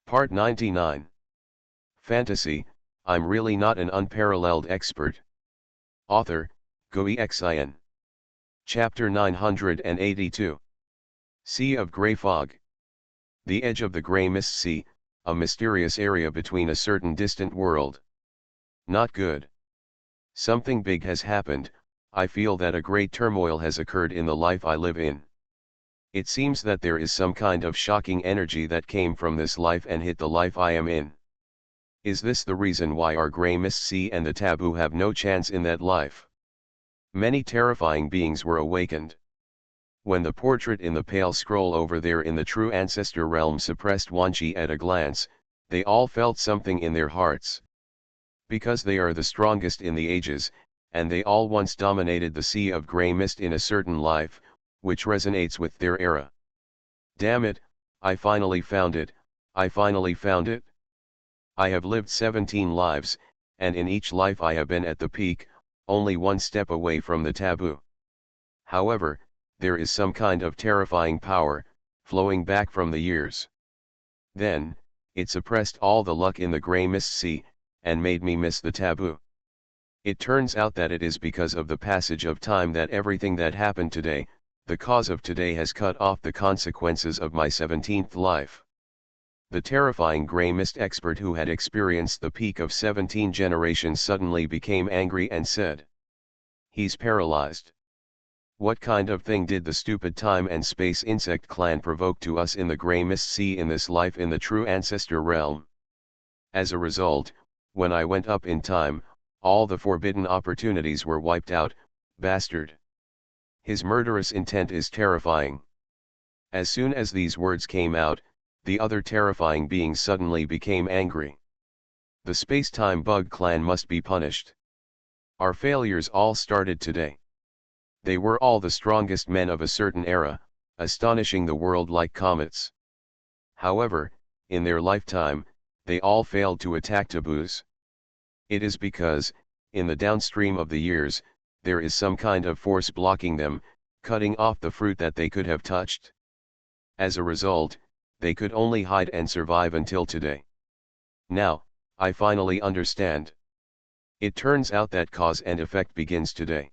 Part 99. Fantasy, I'm really not an unparalleled expert. Author, Xuanhuan. Chapter 982. Sea of Grey Fog. The edge of the grey mist sea, a mysterious area between a certain distant world. Not good. Something big has happened. I feel that a great turmoil has occurred in the life I live in. It seems that there is some kind of shocking energy that came from this life and hit the life I am in. Is this the reason why our grey mist sea and the taboo have no chance in that life? Many terrifying beings were awakened. When the portrait in the pale scroll over there in the true ancestor realm suppressed Xuanqi at a glance, they all felt something in their hearts. Because they are the strongest in the ages, and they all once dominated the sea of grey mist in a certain life, which resonates with their era. Damn it, I finally found it, I finally found it. I have lived 17 lives, and in each life I have been at the peak, only one step away from the taboo. However, there is some kind of terrifying power, flowing back from the years. Then, it suppressed all the luck in the grey mist sea, and made me miss the taboo. It turns out that it is because of the passage of time that everything that happened today, the cause of today, has cut off the consequences of my 17th life. The terrifying grey mist expert who had experienced the peak of 17 generations suddenly became angry and said, "He's paralyzed. What kind of thing did the stupid time and space insect clan provoke to us in the grey mist sea in this life in the true ancestor realm? As a result, when I went up in time, all the forbidden opportunities were wiped out, bastard. His murderous intent is terrifying." As soon as these words came out, the other terrifying beings suddenly became angry. The space-time bug clan must be punished. Our failures all started today. They were all the strongest men of a certain era, astonishing the world like comets. However, in their lifetime, they all failed to attack taboos. It is because, in the downstream of the years, there is some kind of force blocking them, cutting off the fruit that they could have touched. As a result, they could only hide and survive until today. Now, I finally understand. It turns out that cause and effect begins today.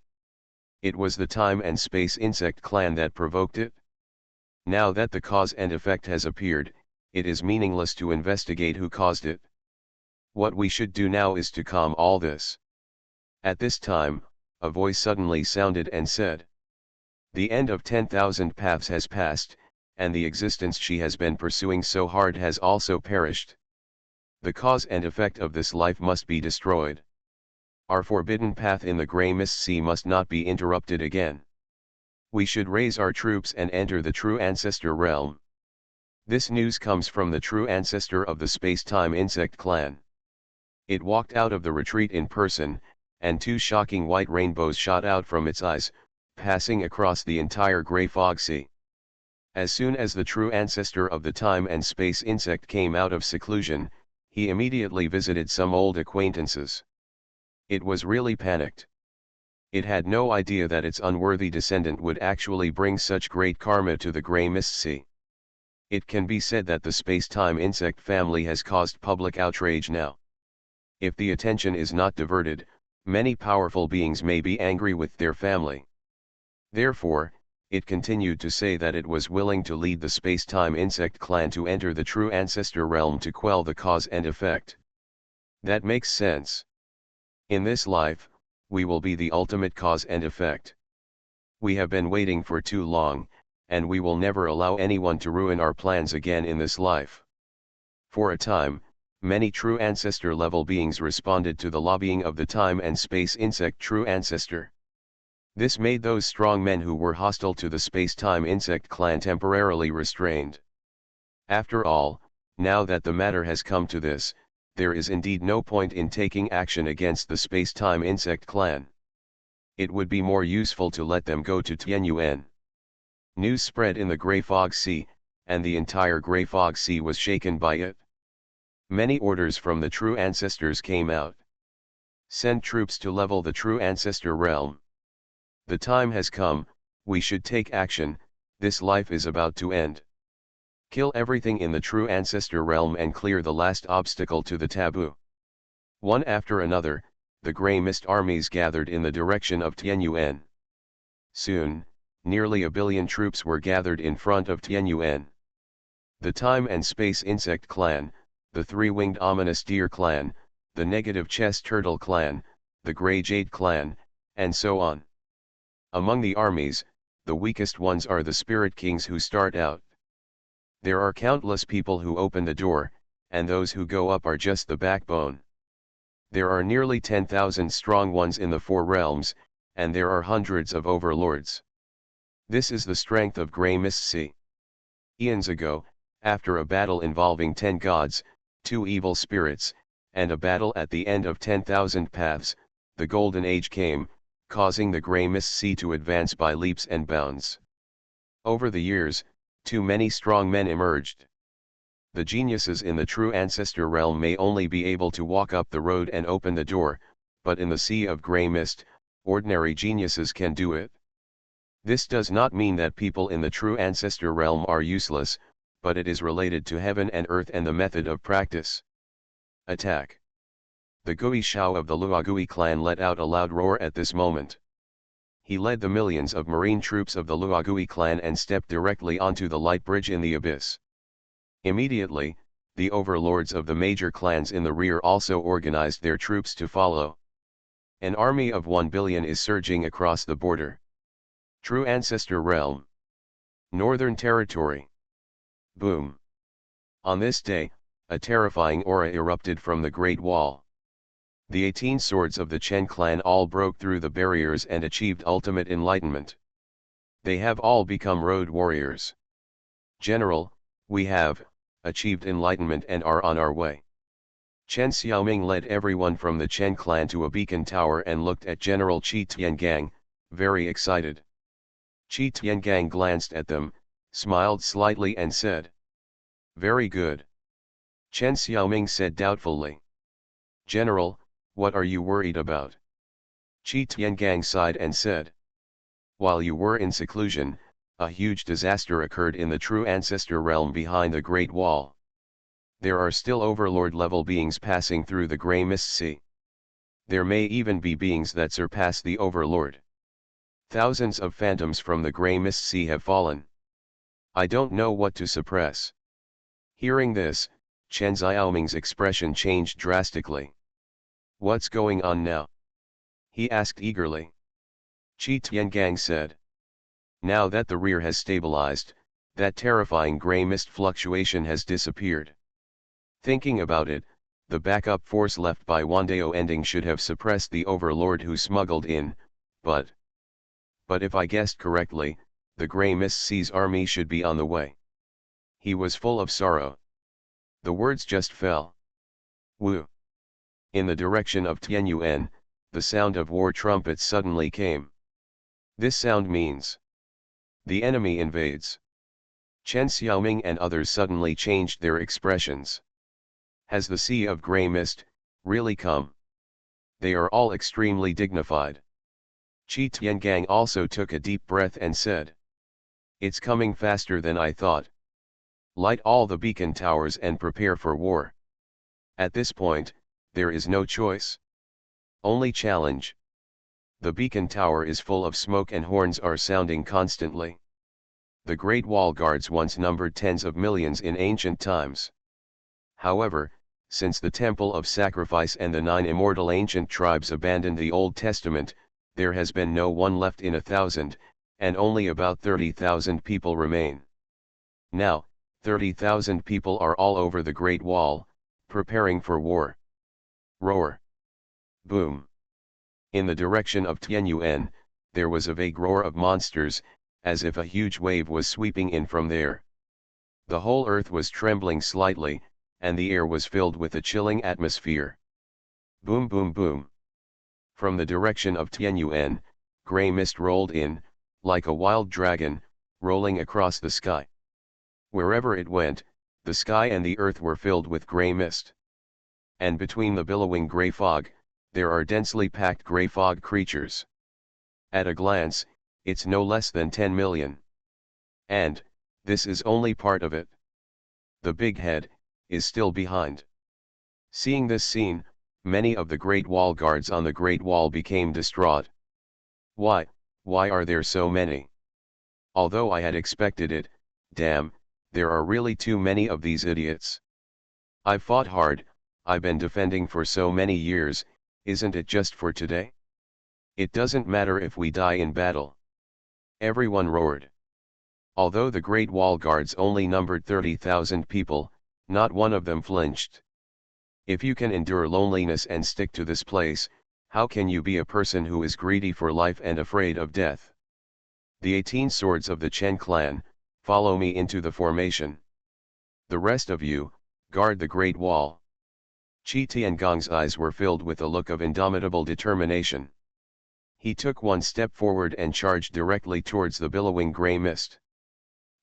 It was the time and space insect clan that provoked it. Now that the cause and effect has appeared, it is meaningless to investigate who caused it. What we should do now is to calm all this. At this time, a voice suddenly sounded and said, "The end of 10,000 paths has passed, and the existence she has been pursuing so hard has also perished. The cause and effect of this life must be destroyed. Our forbidden path in the grey mist sea must not be interrupted again. We should raise our troops and enter the true ancestor realm." This news comes from the true ancestor of the space-time insect clan. It walked out of the retreat in person, and two shocking white rainbows shot out from its eyes, passing across the entire grey fog sea. As soon as the true ancestor of the time and space insect came out of seclusion, he immediately visited some old acquaintances. It was really panicked. It had no idea that its unworthy descendant would actually bring such great karma to the grey mist sea. It can be said that the space-time insect family has caused public outrage now. If the attention is not diverted, many powerful beings may be angry with their family. Therefore, it continued to say that it was willing to lead the space-time insect clan to enter the true ancestor realm to quell the cause and effect. That makes sense. In this life, we will be the ultimate cause and effect. We have been waiting for too long, and we will never allow anyone to ruin our plans again in this life. For a time, many true ancestor level beings responded to the lobbying of the time and space insect true ancestor. This made those strong men who were hostile to the space-time insect clan temporarily restrained. After all, now that the matter has come to this, there is indeed no point in taking action against the space-time insect clan. It would be more useful to let them go to Xuanhuan. News spread in the Grey Fog Sea, and the entire Grey Fog Sea was shaken by it. Many orders from the true ancestors came out. Send troops to level the true ancestor realm. The time has come, we should take action, this life is about to end. Kill everything in the true ancestor realm and clear the last obstacle to the taboo. One after another, the grey mist armies gathered in the direction of Tianyuan. Soon, nearly 1 billion troops were gathered in front of Tianyuan. The Time and Space Insect Clan, the Three-Winged Ominous Deer Clan, the Negative Chest Turtle Clan, the Grey Jade Clan, and so on. Among the armies, the weakest ones are the Spirit Kings who start out. There are countless people who open the door, and those who go up are just the backbone. There are nearly 10,000 strong ones in the 4 realms, and there are hundreds of overlords. This is the strength of Grey Mist Sea. Eons ago, after a battle involving 10 gods, 2 evil spirits, and a battle at the end of 10,000 paths, the Golden Age came, causing the Grey Mist Sea to advance by leaps and bounds. Over the years, too many strong men emerged. The geniuses in the true ancestor realm may only be able to walk up the road and open the door, but in the sea of grey mist, ordinary geniuses can do it. This does not mean that people in the true ancestor realm are useless, but it is related to heaven and earth and the method of practice. Attack. The Gui Shao of the Luagui clan let out a loud roar at this moment. He led the millions of marine troops of the Luagui clan and stepped directly onto the light bridge in the abyss. Immediately, the overlords of the major clans in the rear also organized their troops to follow. An army of 1 billion is surging across the border. True Ancestor Realm. Northern Territory. Boom. On this day, a terrifying aura erupted from the Great Wall. The 18 swords of the Chen clan all broke through the barriers and achieved ultimate enlightenment. They have all become road warriors. General, we have achieved enlightenment and are on our way. Chen Xiaoming led everyone from the Chen clan to a beacon tower and looked at General Qi Tiangang, very excited. Qi Tiangang glanced at them, smiled slightly and said, "Very good." Chen Xiaoming said doubtfully, "General, what are you worried about?" Qi Tiangang sighed and said, "While you were in seclusion, a huge disaster occurred in the true ancestor realm behind the Great Wall. There are still overlord-level beings passing through the Grey Mist Sea. There may even be beings that surpass the overlord. Thousands of phantoms from the Grey Mist Sea have fallen. I don't know what to suppress." Hearing this, Chen Xiaoming's expression changed drastically. "What's going on now?" he asked eagerly. Qi Tiangang said, "Now that the rear has stabilized, that terrifying grey mist fluctuation has disappeared. Thinking about it, the backup force left by Wandao Ending should have suppressed the overlord who smuggled in, but if I guessed correctly, the Grey Mist Sea's army should be on the way." He was full of sorrow. The words just fell. Wu. In the direction of Tianyuan, the sound of war trumpets suddenly came. This sound means the enemy invades. Chen Xiaoming and others suddenly changed their expressions. Has the Sea of Grey Mist really come? They are all extremely dignified. Qi Tiangang also took a deep breath and said, "It's coming faster than I thought. Light all the beacon towers and prepare for war. At this point, there is no choice. Only challenge." The beacon tower is full of smoke and horns are sounding constantly. The Great Wall guards once numbered tens of millions in ancient times. However, since the Temple of Sacrifice and the 9 immortal ancient tribes abandoned the Old Testament, there has been no one left in 1,000, and only about 30,000 people remain. Now, 30,000 people are all over the Great Wall, preparing for war. Roar. Boom. In the direction of Tianyuan, there was a vague roar of monsters, as if a huge wave was sweeping in from there. The whole earth was trembling slightly, and the air was filled with a chilling atmosphere. Boom boom boom. From the direction of Tianyuan, grey mist rolled in, like a wild dragon, rolling across the sky. Wherever it went, the sky and the earth were filled with grey mist. And between the billowing grey fog, there are densely packed grey fog creatures. At a glance, it's no less than 10 million. And this is only part of it. the big head, is still behind. Seeing this scene, many of the Great Wall guards on the Great Wall became distraught. Why are there so many? Although I had expected it, damn, there are really too many of these idiots. I've fought hard, I've been defending for so many years, isn't it just for today? It doesn't matter if we die in battle. Everyone roared. Although the Great Wall guards only numbered 30,000 people, not one of them flinched. If you can endure loneliness and stick to this place, how can you be a person who is greedy for life and afraid of death? The 18 swords of the Chen clan, follow me into the formation. The rest of you, guard the Great Wall. Qi Tiangong's eyes were filled with a look of indomitable determination. He took one step forward and charged directly towards the billowing grey mist.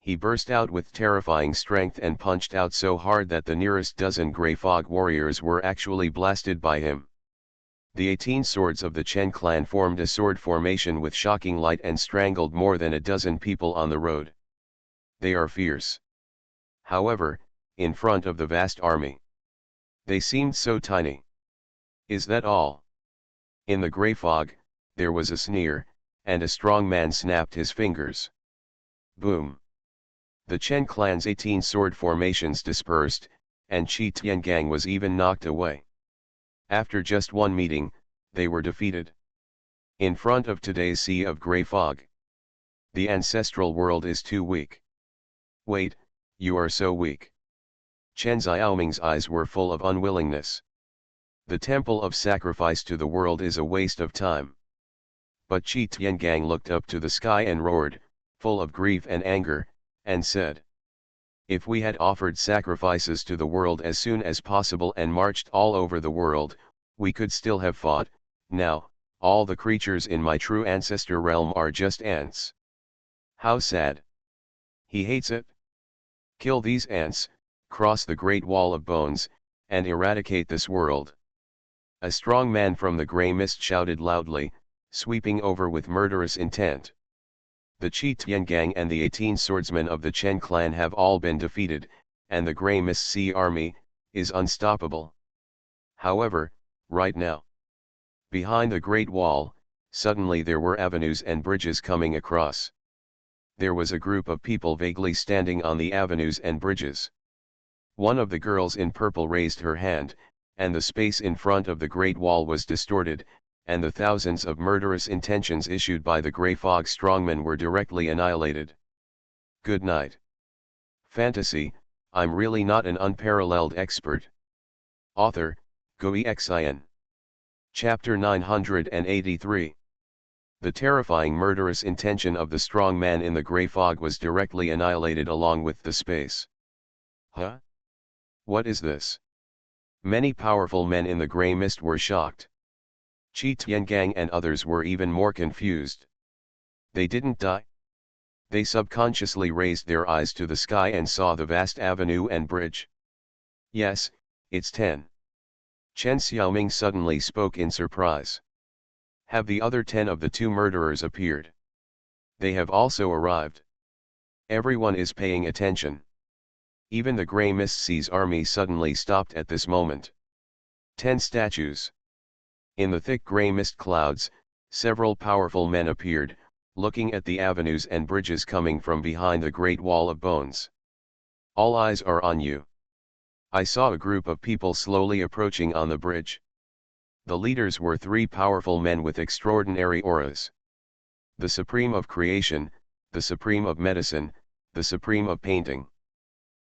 He burst out with terrifying strength and punched out so hard that the nearest dozen grey fog warriors were actually blasted by him. The 18 swords of the Chen clan formed a sword formation with shocking light and strangled more than a dozen people on the road. They are fierce. However, in front of the vast army, they seemed so tiny. Is that all? In the grey fog, there was a sneer, and a strong man snapped his fingers. Boom! The Chen clan's 18 sword formations dispersed, and Qi Tiangang was even knocked away. After just one meeting, they were defeated. In front of today's sea of grey fog. The ancestral world is too weak. Wait, you are so weak. Chen Xiaoming's eyes were full of unwillingness. The temple of sacrifice to the world is a waste of time. But Qi Tiangang looked up to the sky and roared, full of grief and anger, and said, if we had offered sacrifices to the world as soon as possible and marched all over the world, we could still have fought. Now, all the creatures in my true ancestor realm are just ants. How sad. He hates it. Kill these ants, cross the Great Wall of Bones, and eradicate this world. A strong man from the grey mist shouted loudly, sweeping over with murderous intent. The Qi Tiangang and the 18 swordsmen of the Chen clan have all been defeated, and the Grey Mist Sea army is unstoppable. However, right now, behind the Great Wall, suddenly there were avenues and bridges coming across. There was a group of people vaguely standing on the avenues and bridges. One of the girls in purple raised her hand, and the space in front of the Great Wall was distorted, and the thousands of murderous intentions issued by the Grey Fog strongmen were directly annihilated. Good night. Fantasy, I'm really not an unparalleled expert. Author, Xuanhuan. Chapter 983. The terrifying murderous intention of the strong man in the grey fog was directly annihilated along with the space. Huh? What is this? Many powerful men in the grey mist were shocked. Qi Tiangang and others were even more confused. They didn't die? They subconsciously raised their eyes to the sky and saw the vast avenue and bridge. Yes, it's 10. Chen Xiaoming suddenly spoke in surprise. Have the other 10 of the 2 murderers appeared? They have also arrived. Everyone is paying attention. Even the Grey Mist Sea's army suddenly stopped at this moment. 10 statues. In the thick grey mist clouds, several powerful men appeared, looking at the avenues and bridges coming from behind the Great Wall of Bones. All eyes are on you. I saw a group of people slowly approaching on the bridge. The leaders were 3 powerful men with extraordinary auras. The Supreme of Creation, the Supreme of Medicine, the Supreme of Painting.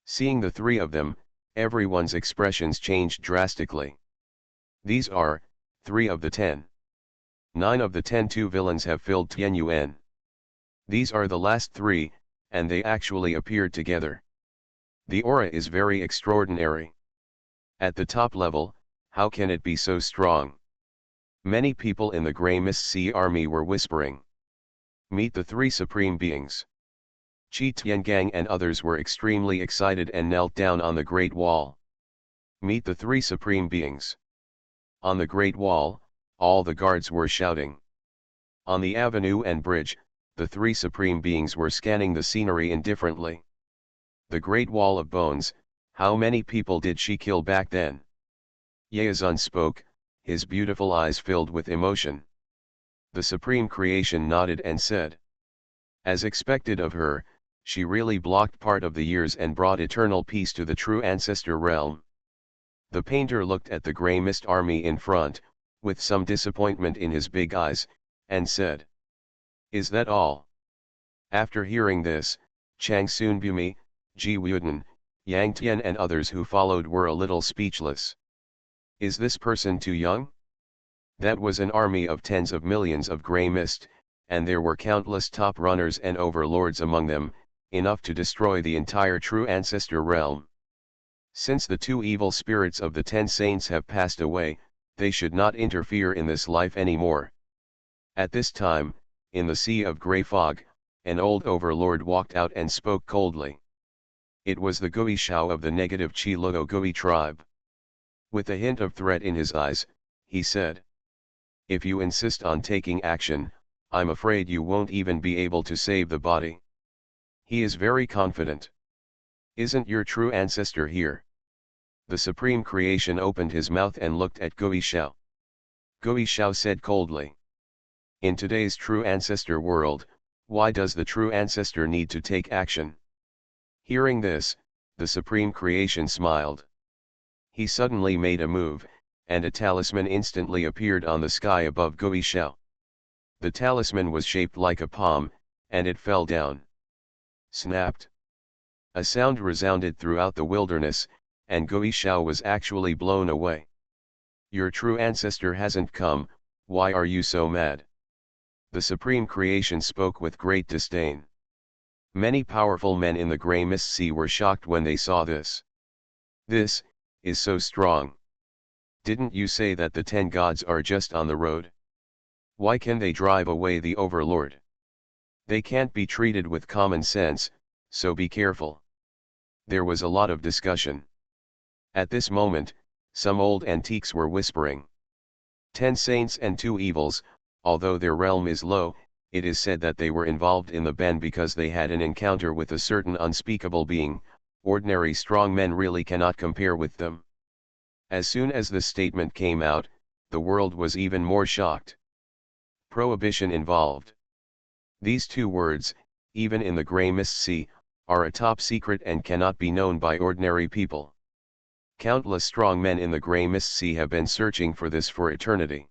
Seeing the 3 of them, everyone's expressions changed drastically. These are 3 of the 10. 9 of the 10 2 villains have filled Tianyuan. These are the last 3, and they actually appeared together. The aura is very extraordinary. At the top level, how can it be so strong? Many people in the Grey Mist Sea army were whispering. Meet the 3 supreme beings. Qi Tiangang and others were extremely excited and knelt down on the Great Wall. Meet the 3 supreme beings. On the Great Wall, all the guards were shouting. On the avenue and bridge, the 3 supreme beings were scanning the scenery indifferently. The Great Wall of Bones, How many people did she kill back then? Yeazun spoke, his beautiful eyes filled with emotion. The supreme creation nodded and said, as expected of her, she really blocked part of the years and brought eternal peace to the true ancestor realm. The painter looked at the grey mist army in front, with some disappointment in his big eyes, and said, is that all? After hearing this, Chang Sunbumi, Ji Wuden, Yang Tian and others who followed were a little speechless. Is this person too young? That was an army of tens of millions of grey mist, and there were countless top runners and overlords among them, enough to destroy the entire true ancestor realm. Since the two evil spirits of the 10 saints have passed away, they should not interfere in this life anymore. At this time, in the sea of grey fog, an old overlord walked out and spoke coldly. It was the Gui Shao of the negative Chi Luo Gui tribe. With a hint of threat in his eyes, he said, if you insist on taking action, I'm afraid you won't even be able to save the body. He is very confident. Isn't your true ancestor here? The supreme creation opened his mouth and looked at Gui Shao. Gui Shao said coldly, in today's true ancestor world, why does the true ancestor need to take action? Hearing this, the supreme creation smiled. He suddenly made a move, and a talisman instantly appeared on the sky above Gui Shao. The talisman was shaped like a palm, and it fell down. Snapped. A sound resounded throughout the wilderness, and Gui Shao was actually blown away. Your true ancestor hasn't come, why are you so mad? The supreme creation spoke with great disdain. Many powerful men in the grey mist sea were shocked when they saw this. This is so strong. Didn't you say that the 10 gods are just on the road? Why can they drive away the overlord? They can't be treated with common sense, so be careful. There was a lot of discussion. At this moment, some old antiques were whispering. 10 saints and 2 evils, although their realm is low, it is said that they were involved in the ban because they had an encounter with a certain unspeakable being. Ordinary strong men really cannot compare with them. As soon as this statement came out, the world was even more shocked. Prohibition involved. These 2 words, even in the grey mist sea, are a top secret and cannot be known by ordinary people. Countless strong men in the grey mist sea have been searching for this for eternity.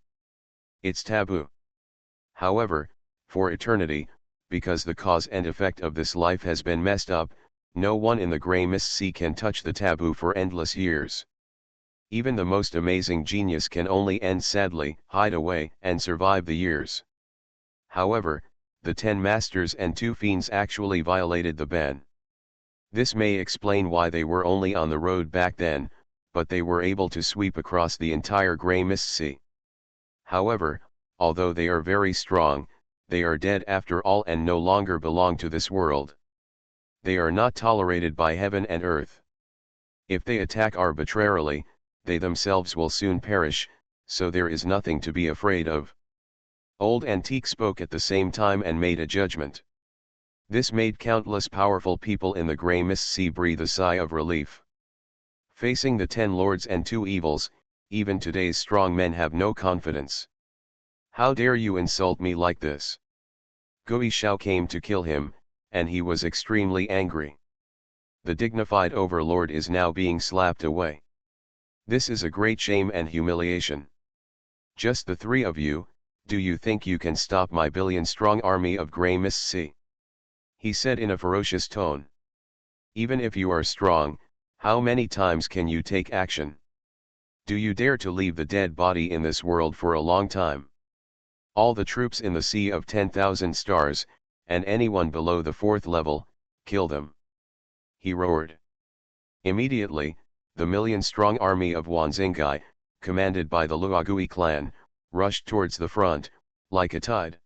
It's taboo. However, for eternity, because the cause and effect of this life has been messed up, no one in the grey mist sea can touch the taboo for endless years. Even the most amazing genius can only end sadly, hide away, and survive the years. However, the 10 masters and 2 fiends actually violated the ban. This may explain why they were only on the road back then, but they were able to sweep across the entire grey mist sea. However, although they are very strong, they are dead after all and no longer belong to this world. They are not tolerated by heaven and earth. If they attack arbitrarily, they themselves will soon perish, so there is nothing to be afraid of. Old Antique spoke at the same time and made a judgment. This made countless powerful people in the grey mist sea breathe a sigh of relief. Facing the 10 lords and 2 evils, even today's strong men have no confidence. How dare you insult me like this? Gui Shao came to kill him, and he was extremely angry. The dignified overlord is now being slapped away. This is a great shame and humiliation. Just the 3 of you, do you think you can stop my billion-strong army of grey mist sea? He said in a ferocious tone. Even if you are strong, how many times can you take action? Do you dare to leave the dead body in this world for a long time? All the troops in the Sea of 10,000 Stars, and anyone below the 4th level, kill them. He roared. Immediately, the million-strong army of Wanzingai, commanded by the Luogui clan, rushed towards the front, like a tide.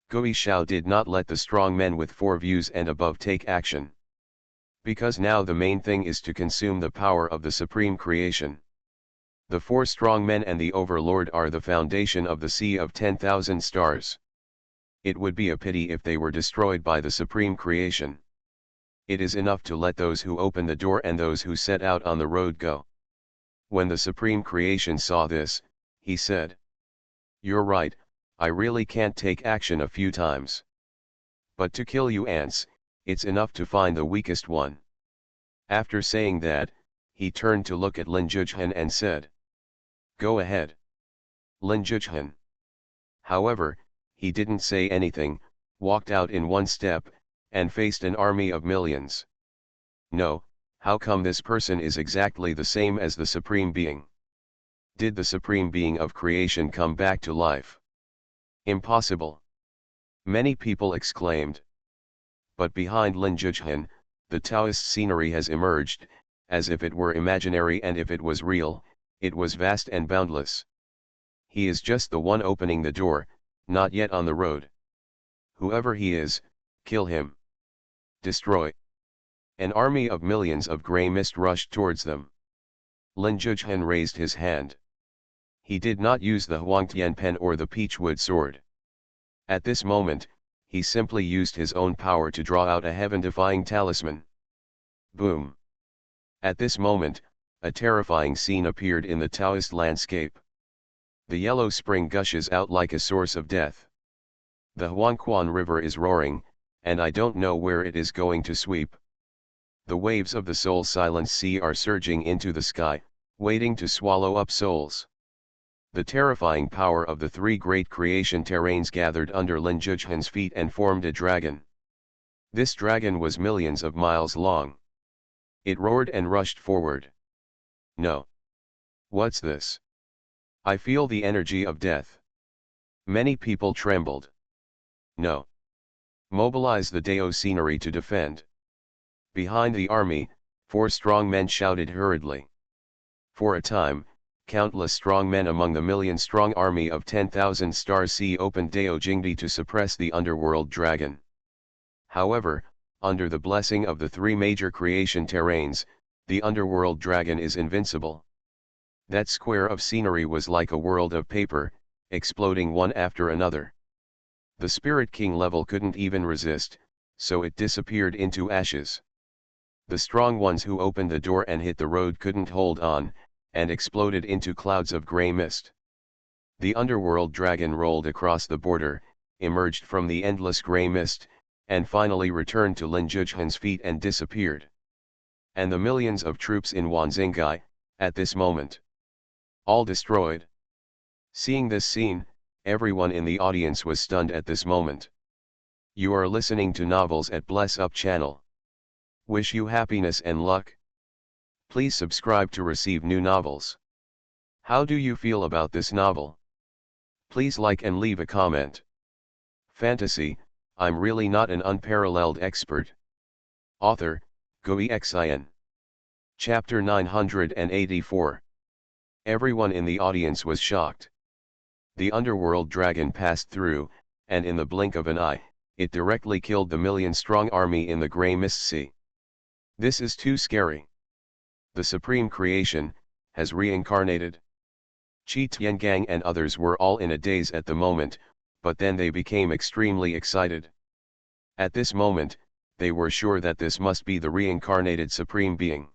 Gui Shao did not let the strong men with 4 views and above take action. Because now the main thing is to consume the power of the supreme creation. The 4 strong men and the overlord are the foundation of the Sea of 10,000 Stars. It would be a pity if they were destroyed by the supreme creation. It is enough to let those who open the door and those who set out on the road go. When the Supreme Creation saw this, he said, "You're right, I really can't take action a few times. But to kill you ants, it's enough to find the weakest one." After saying that, he turned to look at Lin Zhuchen and said, "Go ahead." Lin Zhuchen, however, he didn't say anything, walked out in one step, and faced an army of millions. No, how come this person is exactly the same as the Supreme Being? Did the Supreme Being of creation come back to life? Impossible! Many people exclaimed. But behind Lin Zhuchen, the Taoist scenery has emerged, as if it were imaginary, and if it was real, it was vast and boundless. He is just the one opening the door, not yet on the road. Whoever he is, kill him. Destroy. An army of millions of grey mist rushed towards them. Lin Zhuchen raised his hand. He did not use the Huangtian pen or the peachwood sword. At this moment, he simply used his own power to draw out a heaven-defying talisman. Boom! At this moment, a terrifying scene appeared in the Taoist landscape. The yellow spring gushes out like a source of death. The Xuanhuan River is roaring, and I don't know where it is going to sweep. The waves of the soul-silent sea are surging into the sky, waiting to swallow up souls. The terrifying power of the three great creation terrains gathered under Lin Zhuchen's feet and formed a dragon. This dragon was millions of miles long. It roared and rushed forward. No. What's this? I feel the energy of death. Many people trembled. No. Mobilize the Dao scenery to defend. Behind the army, 4 strong men shouted hurriedly. For a time, countless strong men among the million-strong army of 10,000 stars C opened Dao Jingdi to suppress the underworld dragon. However, under the blessing of the 3 major creation terrains, the underworld dragon is invincible. That square of scenery was like a world of paper, exploding one after another. The Spirit King level couldn't even resist, so it disappeared into ashes. The strong ones who opened the door and hit the road couldn't hold on, and exploded into clouds of grey mist. The underworld dragon rolled across the border, emerged from the endless grey mist, and finally returned to Lin Zhuchen's feet and disappeared. And the millions of troops in Wanzingai, at this moment, all destroyed. Seeing this scene, everyone in the audience was stunned at this moment. You are listening to Novels at Bless Up channel. Wish you happiness and luck. Please subscribe to receive new novels. How do you feel about this novel? Please like and leave a comment. Fantasy, I'm really not an unparalleled expert. Author, Xuanhuan. Chapter 984. Everyone in the audience was shocked. The underworld dragon passed through, and in the blink of an eye, it directly killed the million-strong army in the grey mist sea. This is too scary. The Supreme Creation has reincarnated. Qi Tiangang and others were all in a daze at the moment, but then they became extremely excited. At this moment, they were sure that this must be the reincarnated Supreme Being.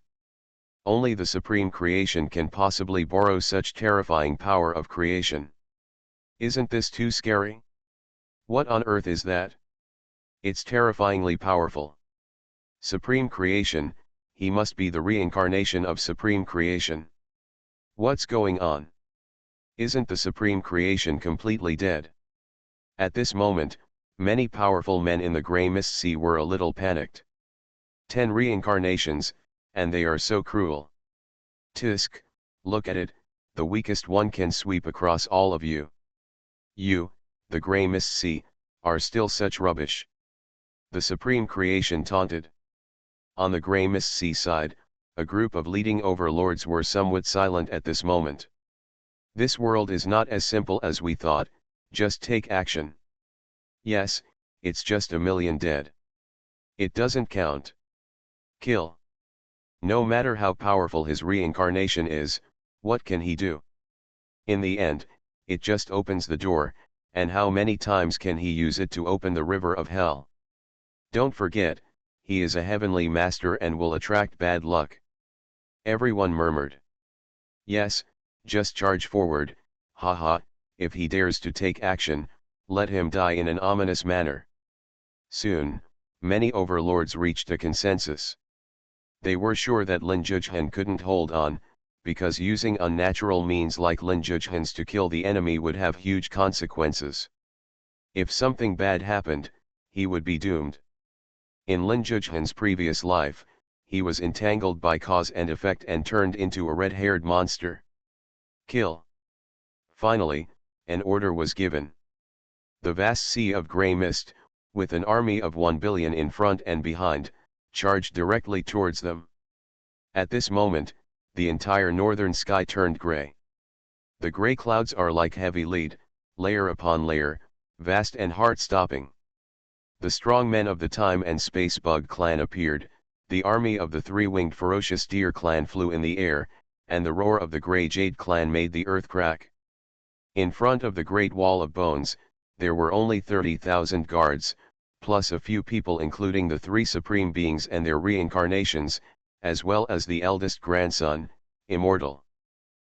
Only the Supreme Creation can possibly borrow such terrifying power of creation. Isn't this too scary? What on earth is that? It's terrifyingly powerful. Supreme Creation, he must be the reincarnation of Supreme Creation. What's going on? Isn't the Supreme Creation completely dead? At this moment, many powerful men in the grey mist sea were a little panicked. 10 reincarnations, and they are so cruel. Tisk, look at it, the weakest one can sweep across all of you. You, the grey mist sea, are still such rubbish. The Supreme Creation taunted. On the grey mist sea side, a group of leading overlords were somewhat silent at this moment. This world is not as simple as we thought, just take action. Yes, it's just a million dead. It doesn't count. Kill. No matter how powerful his reincarnation is, what can he do? In the end, it just opens the door, and how many times can he use it to open the river of hell? Don't forget, he is a heavenly master and will attract bad luck. Everyone murmured. Yes, just charge forward, haha, if he dares to take action, let him die in an ominous manner. Soon, many overlords reached a consensus. They were sure that Lin Zhuchen couldn't hold on, because using unnatural means like Lin Zhuchen's to kill the enemy would have huge consequences. If something bad happened, he would be doomed. In Lin Zhuchen's previous life, he was entangled by cause and effect and turned into a red-haired monster. Kill. Finally, an order was given. The vast sea of grey mist, with an army of 1 billion in front and behind, charged directly towards them. At this moment, the entire northern sky turned grey. The grey clouds are like heavy lead, layer upon layer, vast and heart-stopping. The strong men of the Time and Space Bug clan appeared, the army of the three-winged ferocious deer clan flew in the air, and the roar of the grey jade clan made the earth crack. In front of the Great Wall of Bones, there were only 30,000 guards, plus a few people including the three supreme beings and their reincarnations, as well as the eldest grandson, immortal.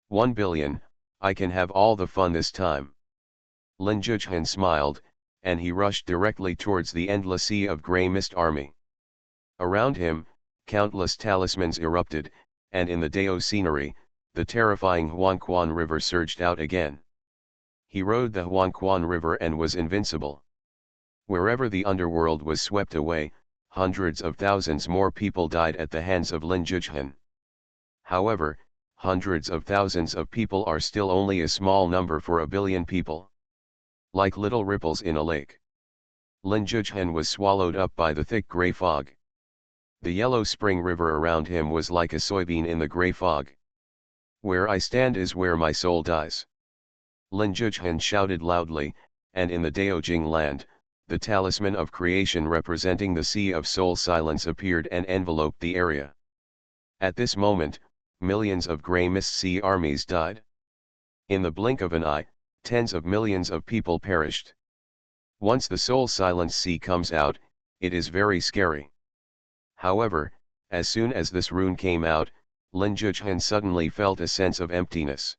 1 billion, I can have all the fun this time. Lin Zhuchen smiled, and he rushed directly towards the endless sea of grey mist army. Around him, countless talismans erupted, and in the Dao scenery, the terrifying Xuanhuan river surged out again. He rode the Xuanhuan river and was invincible. Wherever the underworld was swept away, hundreds of thousands more people died at the hands of Lin Zhuchen. However, hundreds of thousands of people are still only a small number for a billion people. Like little ripples in a lake. Lin Zhuchen was swallowed up by the thick grey fog. The yellow spring river around him was like a soybean in the grey fog. Where I stand is where my soul dies. Lin Zhuchen shouted loudly, and in the Daojing land, the talisman of creation representing the Sea of Soul Silence appeared and enveloped the area. At this moment, millions of grey mist sea armies died. In the blink of an eye, tens of millions of people perished. Once the Soul Silence Sea comes out, it is very scary. However, as soon as this rune came out, Lin Zhuchen suddenly felt a sense of emptiness.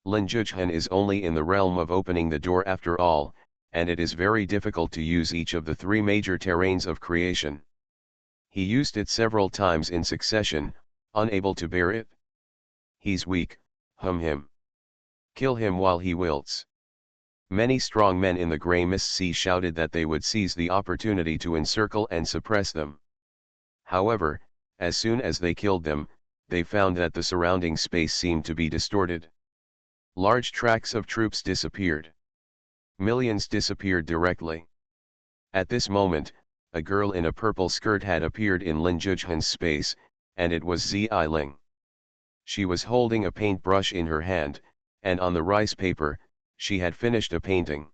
Lin Zhuchen is only in the realm of opening the door after all, and it is very difficult to use each of the three major terrains of creation. He used it several times in succession, unable to bear it. He's weak, him. Kill him while he wilts. Many strong men in the grey mist sea shouted that they would seize the opportunity to encircle and suppress them. However, as soon as they killed them, they found that the surrounding space seemed to be distorted. Large tracts of troops disappeared. Millions disappeared directly. At this moment, a girl in a purple skirt had appeared in Lin Zhuchen's space, and it was Zi Ling. She was holding a paintbrush in her hand, and on the rice paper, she had finished a painting.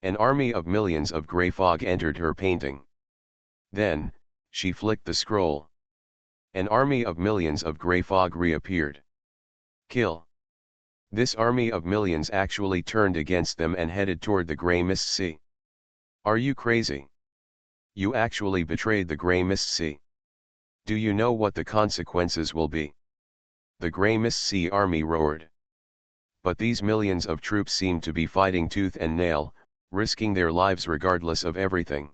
An army of millions of grey fog entered her painting. Then, she flicked the scroll. An army of millions of grey fog reappeared. Kill. This army of millions actually turned against them and headed toward the grey mist sea. Are you crazy? You actually betrayed the grey mist sea. Do you know what the consequences will be? The grey mist sea army roared. But these millions of troops seemed to be fighting tooth and nail, risking their lives regardless of everything.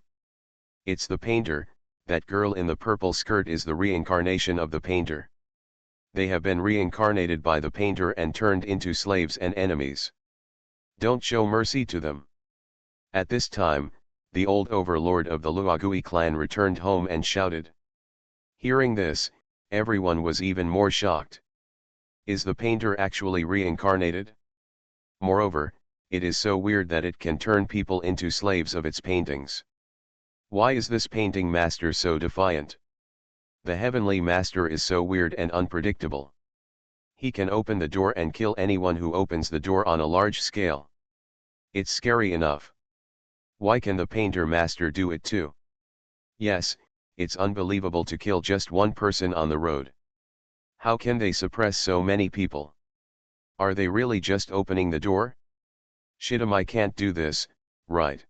It's the painter. That girl in the purple skirt is the reincarnation of the painter. They have been reincarnated by the painter and turned into slaves and enemies. Don't show mercy to them. At this time, the old overlord of the Luogui clan returned home and shouted. Hearing this, everyone was even more shocked. Is the painter actually reincarnated? Moreover, it is so weird that it can turn people into slaves of its paintings. Why is this painting master so defiant? The heavenly master is so weird and unpredictable. He can open the door and kill anyone who opens the door on a large scale. It's scary enough. Why can the painter master do it too? Yes, it's unbelievable to kill just one person on the road. How can they suppress so many people? Are they really just opening the door? Shittam, I can't do this, right?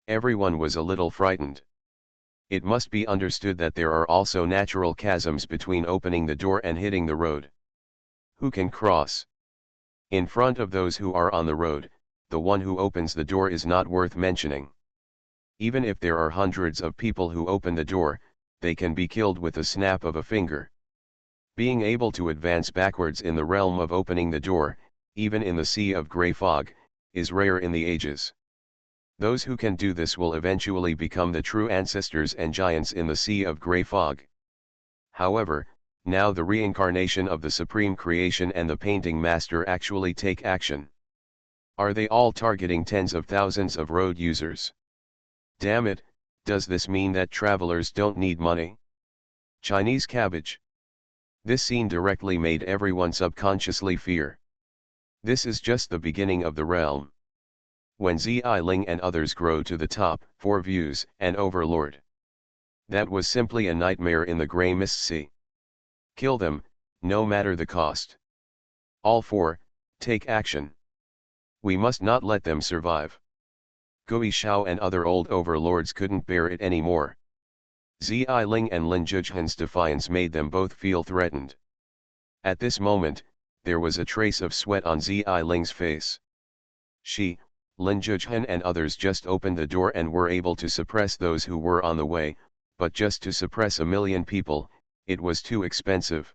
Everyone was a little frightened. It must be understood that there are also natural chasms between opening the door and hitting the road. Who can cross? In front of those who are on the road, the one who opens the door is not worth mentioning. Even if there are hundreds of people who open the door, they can be killed with a snap of a finger. Being able to advance backwards in the realm of opening the door, even in the sea of grey fog, is rare in the ages. Those who can do this will eventually become the true ancestors and giants in the sea of grey fog. However, now the reincarnation of the supreme creation and the painting master actually take action. Are they all targeting tens of thousands of road users? Damn it, does this mean that travelers don't need money? Chinese cabbage. This scene directly made everyone subconsciously fear. This is just the beginning of the realm. When Xiaoling and others grow to the top, 4 views, and overlord. That was simply a nightmare in the grey mist sea. Kill them, no matter the cost. All 4, take action. We must not let them survive. Gui Shao and other old overlords couldn't bear it anymore. Xiaoling and Lin Zhuzhan's defiance made them both feel threatened. At this moment, there was a trace of sweat on Xiaoling's face. She, Lin Zhuzhan and others just opened the door and were able to suppress those who were on the way, but just to suppress 1 million people, it was too expensive.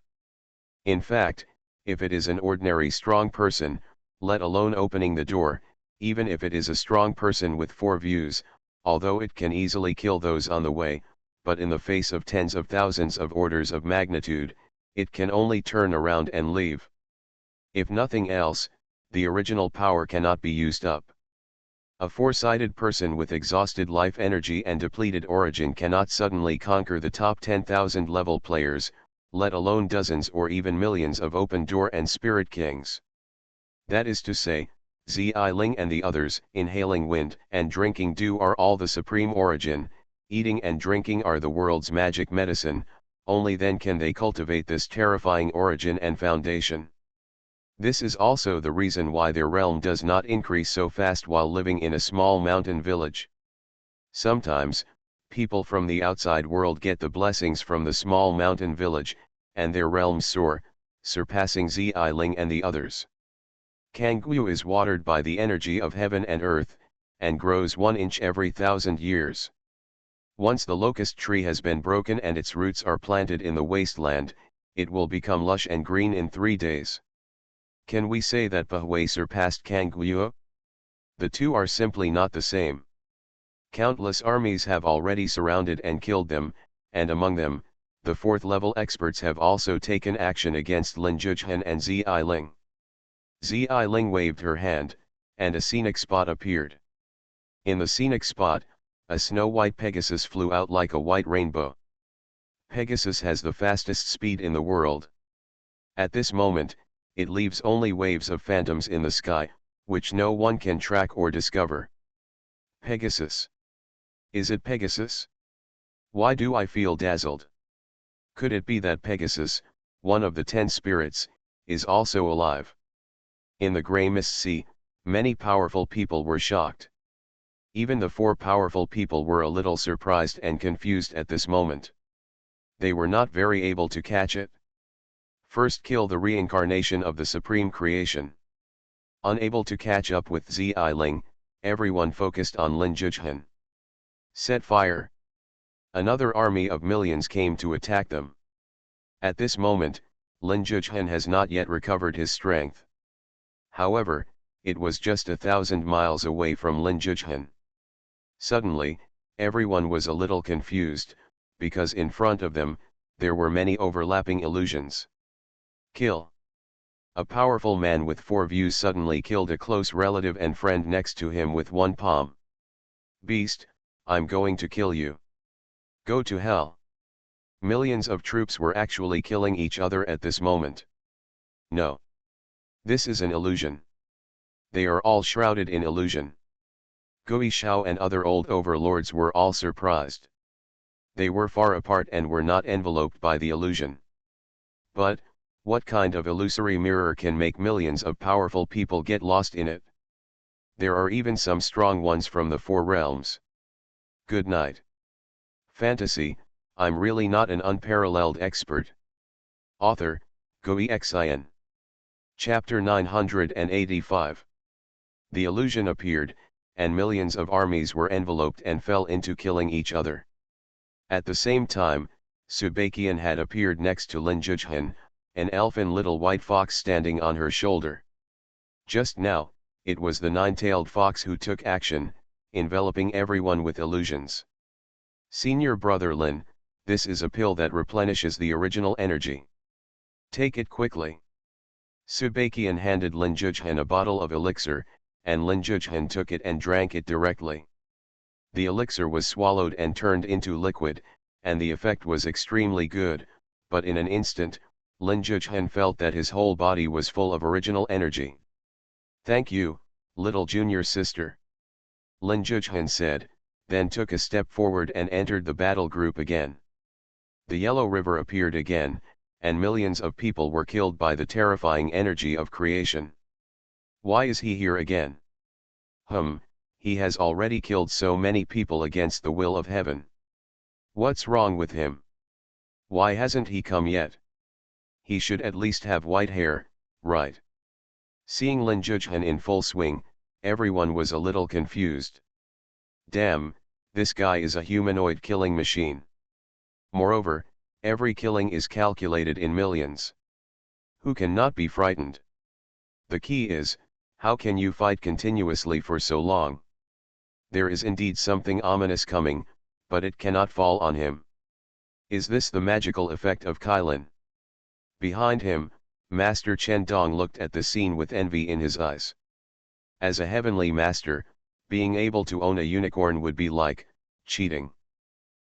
In fact, if it is an ordinary strong person, let alone opening the door, even if it is a strong person with 4 views, although it can easily kill those on the way, but in the face of tens of thousands of orders of magnitude, it can only turn around and leave. If nothing else, the original power cannot be used up. A 4-sided person with exhausted life energy and depleted origin cannot suddenly conquer the top 10,000 level players, let alone dozens or even millions of open door and spirit kings. That is to say, Xiaoling and the others, inhaling wind and drinking dew are all the supreme origin, eating and drinking are the world's magic medicine, only then can they cultivate this terrifying origin and foundation. This is also the reason why their realm does not increase so fast while living in a small mountain village. Sometimes, people from the outside world get the blessings from the small mountain village, and their realms soar, surpassing Xiaoling and the others. Kanggu is watered by the energy of heaven and earth, and grows 1 inch every 1,000 years. Once the locust tree has been broken and its roots are planted in the wasteland, it will become lush and green in 3 days. Can we say that Bahui surpassed Kanggu? The two are simply not the same. Countless armies have already surrounded and killed them, and among them, the 4th-level experts have also taken action against Lin Zhuzhan and Xiaoling. Xiaoling waved her hand, and a scenic spot appeared. In the scenic spot, a snow-white Pegasus flew out like a white rainbow. Pegasus has the fastest speed in the world. At this moment, it leaves only waves of phantoms in the sky, which no one can track or discover. Pegasus. Is it Pegasus? Why do I feel dazzled? Could it be that Pegasus, one of the 10 spirits, is also alive? In the grey mist sea, many powerful people were shocked. Even the 4 powerful people were a little surprised and confused at this moment. They were not very able to catch it. First kill the reincarnation of the supreme creation. Unable to catch up with Xiaoling, everyone focused on Lin Zhuzhan. Set fire. Another army of millions came to attack them. At this moment, Lin Zhuzhan has not yet recovered his strength. However, it was just 1,000 miles away from Lin Zhuzhan. Suddenly, everyone was a little confused, because in front of them, there were many overlapping illusions. Kill. A powerful man with 4 views suddenly killed a close relative and friend next to him with 1 palm. Beast, I'm going to kill you. Go to hell. Millions of troops were actually killing each other at this moment. No. This is an illusion. They are all shrouded in illusion. Gui Shao and other old overlords were all surprised. They were far apart and were not enveloped by the illusion. But, what kind of illusory mirror can make millions of powerful people get lost in it? There are even some strong ones from the 4 realms. Good night. Fantasy, I'm really not an unparalleled expert. Author, Xuanhuan. Chapter 985. The illusion appeared, and millions of armies were enveloped and fell into killing each other. At the same time, Xuanhuan had appeared next to Lin Zhuzhen, an elfin little white fox standing on her shoulder. Just now, it was the nine-tailed fox who took action, enveloping everyone with illusions. Senior brother Lin, this is a pill that replenishes the original energy. Take it quickly. Xuanhuan handed Lin Zhuzhen a bottle of elixir, and Lin Zhuzhen took it and drank it directly. The elixir was swallowed and turned into liquid, and the effect was extremely good, but in an instant, Lin Zhuzhen felt that his whole body was full of original energy. "Thank you, little junior sister," Lin Zhuzhen said, then took a step forward and entered the battle group again. The Yellow River appeared again, and millions of people were killed by the terrifying energy of creation. Why is he here again? He has already killed so many people against the will of heaven. What's wrong with him? Why hasn't he come yet? He should at least have white hair, right? Seeing Lin Zhuzhen in full swing, everyone was a little confused. Damn, this guy is a humanoid killing machine. Moreover, every killing is calculated in millions. Who can not be frightened? The key is, how can you fight continuously for so long? There is indeed something ominous coming, but it cannot fall on him. Is this the magical effect of Kylin? Behind him, Master Chen Dong looked at the scene with envy in his eyes. As a heavenly master, being able to own a unicorn would be like cheating.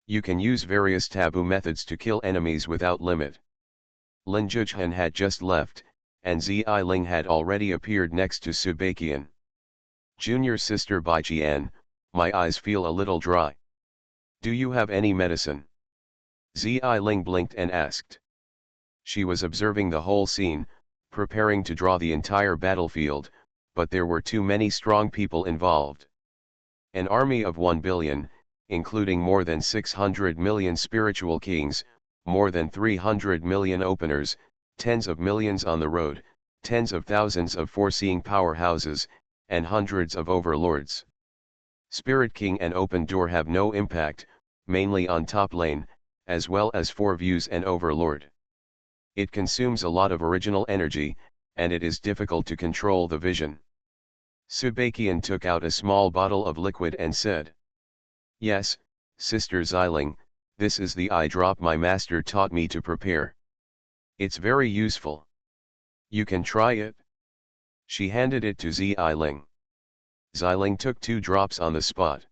You can use various taboo methods to kill enemies without limit. Lin Zhuzhen had just left, and Zai Ling had already appeared next to Xuanhuan. Junior sister Bai Qian, my eyes feel a little dry. Do you have any medicine? Zai Ling blinked and asked. She was observing the whole scene, preparing to draw the entire battlefield, but there were too many strong people involved. An army of 1 billion, including more than 600 million spiritual kings, more than 300 million openers, tens of millions on the road, tens of thousands of foreseeing powerhouses, and hundreds of overlords. Spirit King and Open Door have no impact, mainly on top lane, as well as 4 views and Overlord. It consumes a lot of original energy, and it is difficult to control the vision. Xuanhuan took out a small bottle of liquid and said, "Yes, Sister Xiling, this is the eye drop my master taught me to prepare. It's very useful. You can try it." She handed it to Xiling. Xiling took 2 drops on the spot.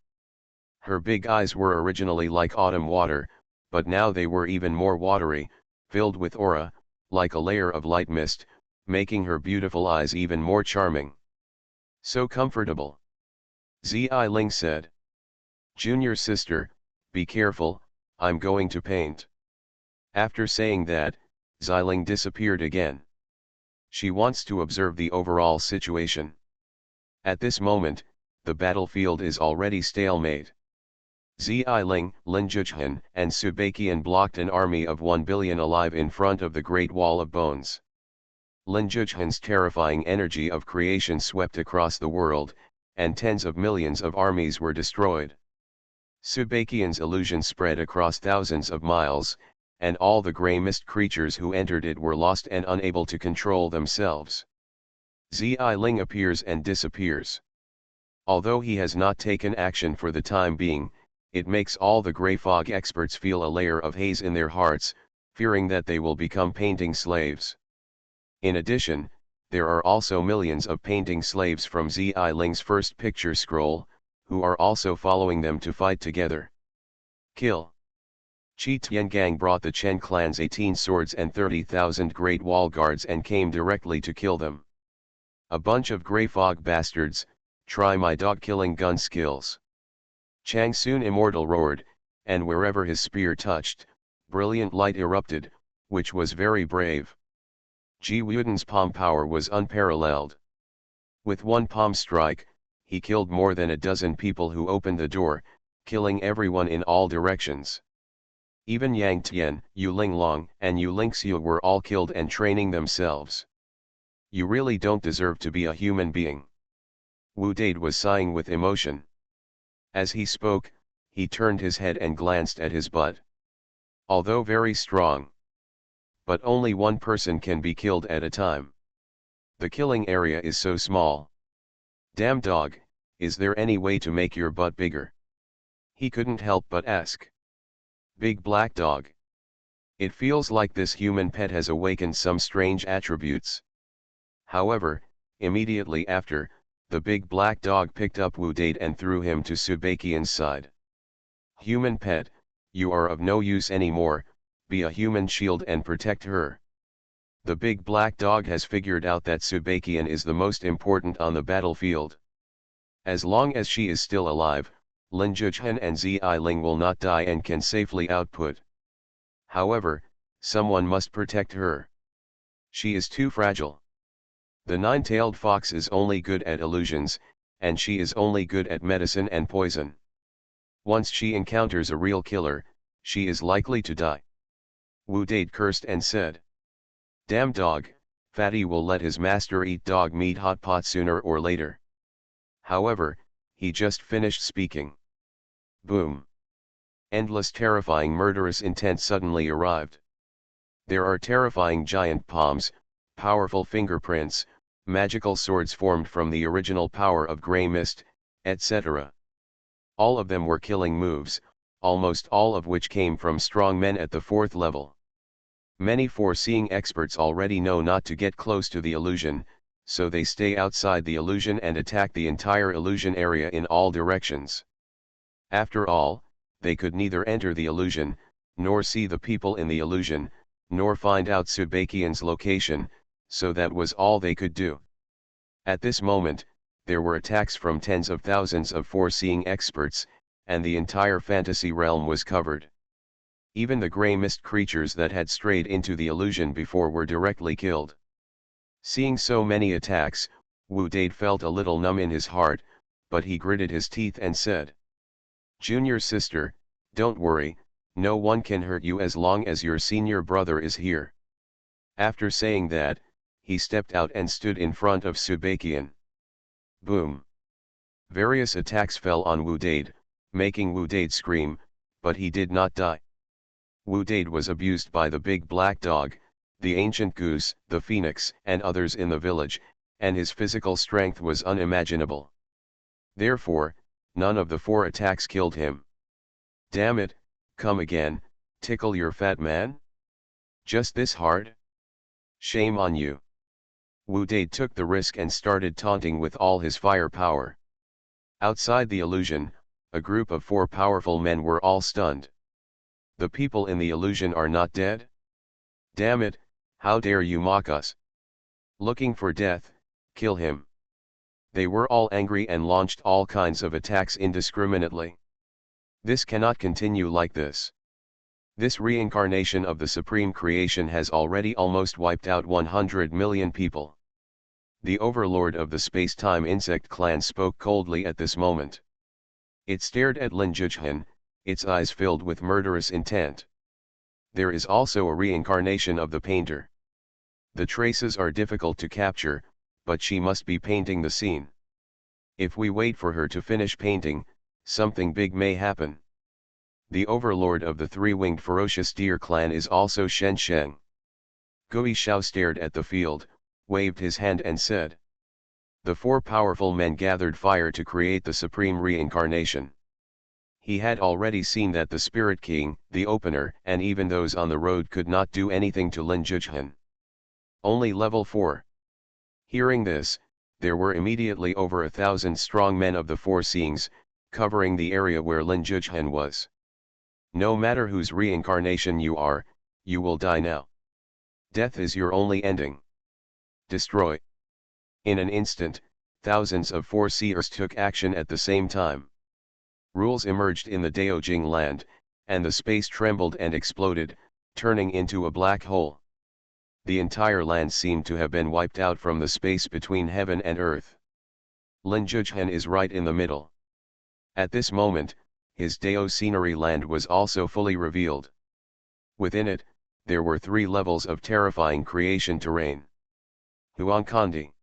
Her big eyes were originally like autumn water, but now they were even more watery, filled with aura, like a layer of light mist, making her beautiful eyes even more charming. "So comfortable," Xiling said. "Junior sister, be careful, I'm going to paint." After saying that, Xiling disappeared again. She wants to observe the overall situation. At this moment, the battlefield is already stalemate. Xiling, Lin Zhuzhen, and Xuanhuan blocked an army of 1 billion alive in front of the Great Wall of Bones. Lin Zhuzhen's terrifying energy of creation swept across the world, and tens of millions of armies were destroyed. Xuanhuan's illusion spread across thousands of miles, and all the grey mist creatures who entered it were lost and unable to control themselves. Xiling appears and disappears. Although he has not taken action for the time being, it makes all the grey fog experts feel a layer of haze in their hearts, fearing that they will become painting slaves. In addition, there are also millions of painting slaves from Ziling's first picture scroll, who are also following them to fight together. Kill. Qi Tiangang brought the Chen clan's 18 swords and 30,000 Great Wall Guards and came directly to kill them. A bunch of grey fog bastards, try my dog-killing gun skills. Chang Sun Immortal roared, and wherever his spear touched, brilliant light erupted, which was very brave. Ji Wuden's palm power was unparalleled. With one palm strike, he killed more than a dozen people who opened the door, killing everyone in all directions. Even Yang Tian, Yu Linglong, and Yu Lingxiu were all killed and training themselves. You really don't deserve to be a human being. Wu Dade was sighing with emotion. As he spoke, he turned his head and glanced at his butt. Although very strong, but only one person can be killed at a time. The killing area is so small. Damn dog, is there any way to make your butt bigger? He couldn't help but ask. Big black dog. It feels like this human pet has awakened some strange attributes. However, immediately after, the big black dog picked up Wu Dade and threw him to Subakian's side. Human pet, you are of no use anymore, be a human shield and protect her. The big black dog has figured out that Subakian is the most important on the battlefield. As long as she is still alive, Lin Zhichuan and Zi Ling will not die and can safely output. However, someone must protect her. She is too fragile. The nine-tailed fox is only good at illusions, and she is only good at medicine and poison. Once she encounters a real killer, she is likely to die. Wu Dade cursed and said. Damn dog, Fatty will let his master eat dog meat hot pot sooner or later. However, he just finished speaking. Boom. Endless terrifying murderous intent suddenly arrived. There are terrifying giant palms, powerful fingerprints, magical swords formed from the original power of grey mist, etc. All of them were killing moves, almost all of which came from strong men at the 4th level. Many foreseeing experts already know not to get close to the illusion, so they stay outside the illusion and attack the entire illusion area in all directions. After all, they could neither enter the illusion, nor see the people in the illusion, nor find out Subakian's location, so that was all they could do. At this moment, there were attacks from tens of thousands of foreseeing experts, and the entire fantasy realm was covered. Even the grey mist creatures that had strayed into the illusion before were directly killed. Seeing so many attacks, Wu Dade felt a little numb in his heart, but he gritted his teeth and said, Junior sister, don't worry, no one can hurt you as long as your senior brother is here. After saying that, he stepped out and stood in front of Subakian. Boom. Various attacks fell on Wu Dade, making Wu Dade scream, but he did not die. Wu Dade was abused by the big black dog, the ancient goose, the phoenix, and others in the village, and his physical strength was unimaginable. Therefore, none of the 4 attacks killed him. Damn it, come again, tickle your fat man? Just this hard? Shame on you. Wu Dade took the risk and started taunting with all his firepower. Outside the illusion, a group of 4 powerful men were all stunned. The people in the illusion are not dead? Damn it, how dare you mock us? Looking for death, kill him. They were all angry and launched all kinds of attacks indiscriminately. This cannot continue like this. This reincarnation of the supreme creation has already almost wiped out 100 million people. The overlord of the space-time insect clan spoke coldly at this moment. It stared at Lin Zhichuan, its eyes filled with murderous intent. There is also a reincarnation of the painter. The traces are difficult to capture, but she must be painting the scene. If we wait for her to finish painting, something big may happen. The overlord of the 3-winged ferocious deer clan is also Shen Sheng. Gui Shao stared at the field, waved his hand and said. The 4 powerful men gathered fire to create the supreme reincarnation. He had already seen that the Spirit King, the Opener, and even those on the road could not do anything to Lin Zhichuan. Only level 4. Hearing this, there were immediately over 1,000 strong men of the Foreseeings, covering the area where Lin Zhichuan was. No matter whose reincarnation you are, you will die now. Death is your only ending. Destroy. In an instant, thousands of Foreseers took action at the same time. Rules emerged in the Daojing land, and the space trembled and exploded, turning into a black hole. The entire land seemed to have been wiped out from the space between heaven and earth. Lin Zhichuan is right in the middle. At this moment, his Dao scenery land was also fully revealed. Within it, there were 3 levels of terrifying creation terrain. Huankandi,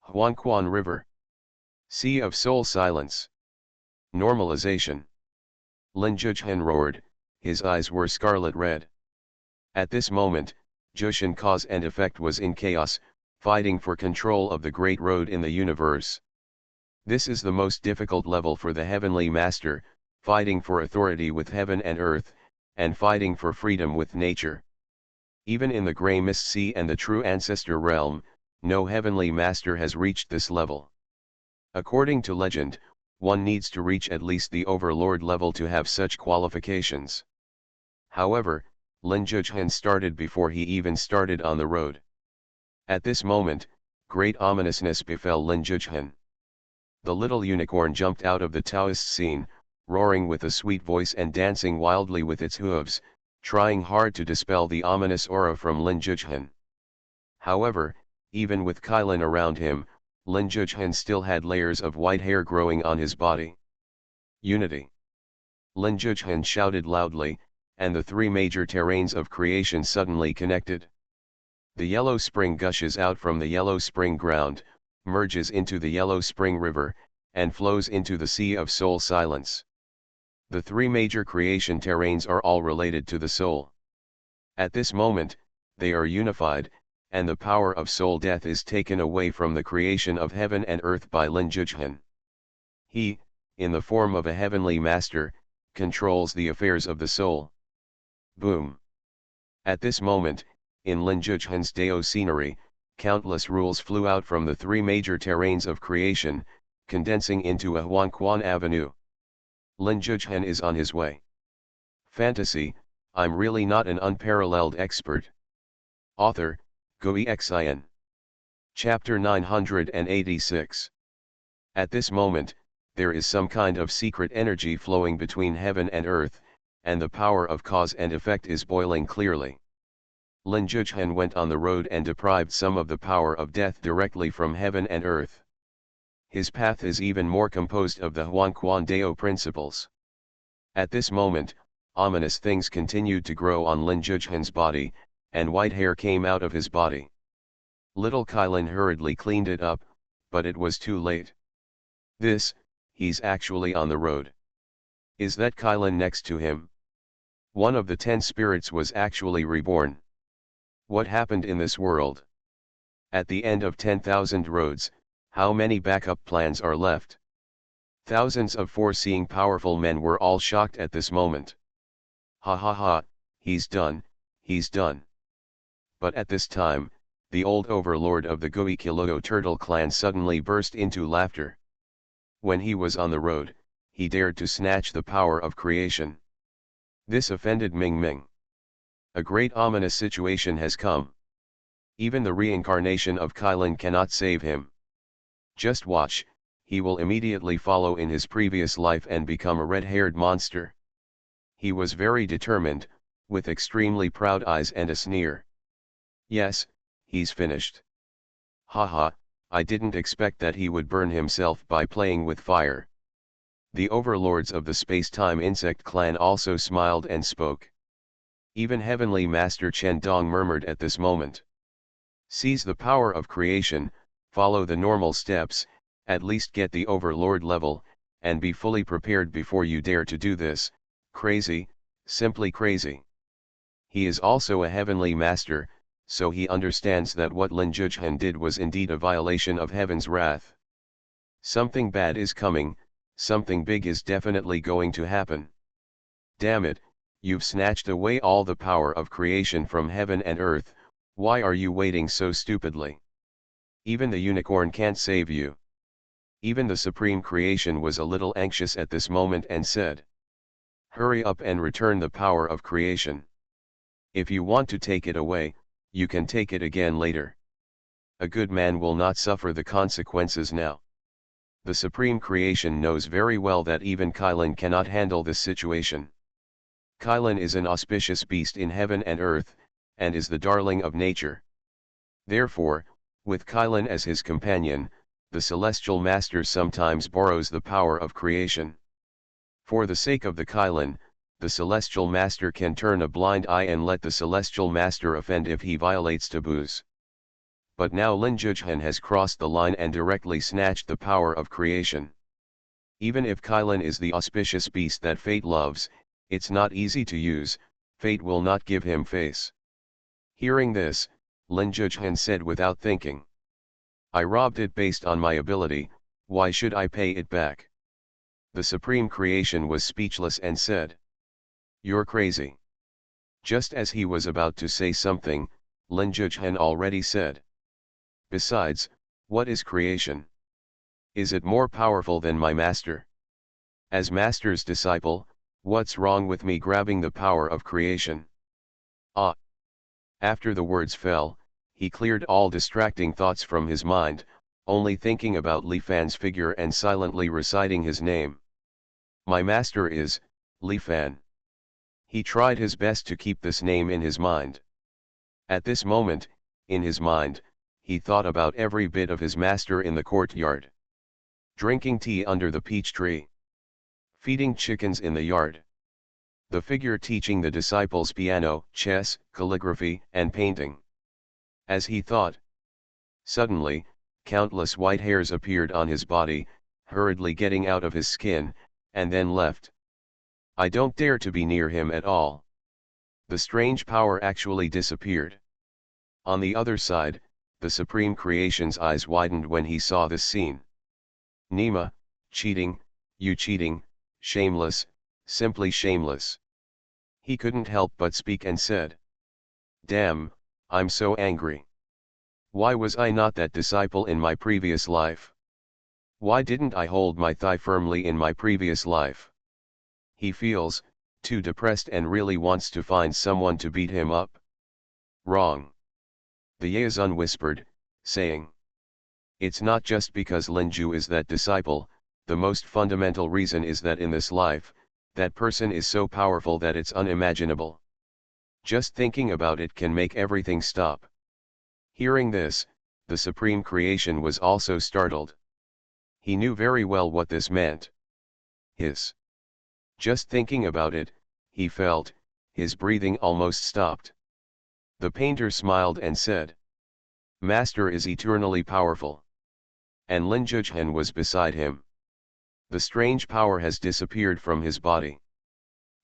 Xuanhuan River, Sea of Soul Silence, Normalization. Lin Zhuchen roared, his eyes were scarlet red. At this moment, Jushin cause and effect was in chaos, fighting for control of the great road in the universe. This is the most difficult level for the Heavenly Master, fighting for authority with heaven and earth, and fighting for freedom with nature. Even in the Grey Mist Sea and the True Ancestor Realm, no Heavenly Master has reached this level. According to legend, one needs to reach at least the Overlord level to have such qualifications. However, Lin Zhuchen started before he even started on the road. At this moment, great ominousness befell Lin Zhuchen. The little unicorn jumped out of the Taoist scene, roaring with a sweet voice and dancing wildly with its hooves, trying hard to dispel the ominous aura from Lin Zhuchen. However, even with Kylin around him, Lin Zhuchen still had layers of white hair growing on his body. Unity. Lin Zhuchen shouted loudly, and the 3 major terrains of creation suddenly connected. The yellow spring gushes out from the yellow spring ground, merges into the yellow spring river, and flows into the Sea of Soul Silence. The 3 major creation terrains are all related to the soul. At this moment, they are unified, and the power of soul death is taken away from the creation of heaven and earth by Lin Zhuchen. He, in the form of a heavenly master, controls the affairs of the soul. Boom! At this moment, in Lin Zhuchen's Dao scenery, countless rules flew out from the 3 major terrains of creation, condensing into a Huanquan avenue. Lin Zhuchen is on his way. Fantasy, I'm really not an unparalleled expert. Author, Xuanhuan. Chapter 986. At this moment, there is some kind of secret energy flowing between heaven and earth, and the power of cause and effect is boiling clearly. Lin Zhuchen went on the road and deprived some of the power of death directly from heaven and earth. His path is even more composed of the Huanquan Dao principles. At this moment, ominous things continued to grow on Lin Zhuchen's body, and white hair came out of his body. Little Kylin hurriedly cleaned it up, but it was too late. He's actually on the road. Is that Kylin next to him? One of the 10 spirits was actually reborn. What happened in this world? At the end of 10,000 roads, how many backup plans are left? Thousands of foreseeing powerful men were all shocked at this moment. Ha ha ha, he's done, he's done. But at this time, the old overlord of the Guikiloo turtle clan suddenly burst into laughter. When he was on the road, he dared to snatch the power of creation. This offended Ming Ming. A great ominous situation has come. Even the reincarnation of Kylin cannot save him. Just watch, he will immediately follow in his previous life and become a red-haired monster. He was very determined, with extremely proud eyes and a sneer. Yes, he's finished. Haha, I didn't expect that he would burn himself by playing with fire. The overlords of the space-time insect clan also smiled and spoke. Even Heavenly Master Chen Dong murmured at this moment. Seize the power of creation, follow the normal steps, at least get the overlord level, and be fully prepared before you dare to do this. Crazy, simply crazy. He is also a heavenly master, so he understands that what Lin Zhuchen did was indeed a violation of heaven's wrath. Something bad is coming, something big is definitely going to happen. Damn it, you've snatched away all the power of creation from heaven and earth, why are you waiting so stupidly? Even the unicorn can't save you. Even the supreme creation was a little anxious at this moment and said, hurry up and return the power of creation. If you want to take it away, you can take it again later. A good man will not suffer the consequences now. The supreme creation knows very well that even Kylin cannot handle this situation. Kylin is an auspicious beast in heaven and earth, and is the darling of nature. Therefore, with Kylin as his companion, the celestial master sometimes borrows the power of creation. For the sake of the Kylin, the Celestial Master can turn a blind eye and let the Celestial Master offend if he violates taboos. But now Lin Zhujian has crossed the line and directly snatched the power of creation. Even if Kylin is the auspicious beast that fate loves, it's not easy to use, fate will not give him face. Hearing this, Lin Zhujian said without thinking. I robbed it based on my ability, why should I pay it back? The supreme creation was speechless and said. You're crazy. Just as he was about to say something, Lin Zhujian already said. Besides, what is creation? Is it more powerful than my master? As master's disciple, what's wrong with me grabbing the power of creation? Ah! After the words fell, he cleared all distracting thoughts from his mind, only thinking about Li Fan's figure and silently reciting his name. My master is, Li Fan. He tried his best to keep this name in his mind. At this moment, in his mind, he thought about every bit of his master in the courtyard. Drinking tea under the peach tree. Feeding chickens in the yard. The figure teaching the disciples piano, chess, calligraphy, and painting. As he thought. Suddenly, countless white hairs appeared on his body, hurriedly getting out of his skin, and then left. I don't dare to be near him at all. The strange power actually disappeared. On the other side, the Supreme Creation's eyes widened when he saw this scene. Nima, cheating, you cheating, shameless, simply shameless. He couldn't help but speak and said. Damn, I'm so angry. Why was I not that disciple in my previous life? Why didn't I hold my thigh firmly in my previous life? He feels, too depressed and really wants to find someone to beat him up. Wrong. The Yaezun whispered, saying. It's not just because Linju is that disciple, the most fundamental reason is that in this life, that person is so powerful that it's unimaginable. Just thinking about it can make everything stop. Hearing this, the Supreme Creation was also startled. He knew very well what this meant. Just thinking about it, he felt, his breathing almost stopped. The painter smiled and said. Master is eternally powerful. And Lin Zhujian was beside him. The strange power has disappeared from his body.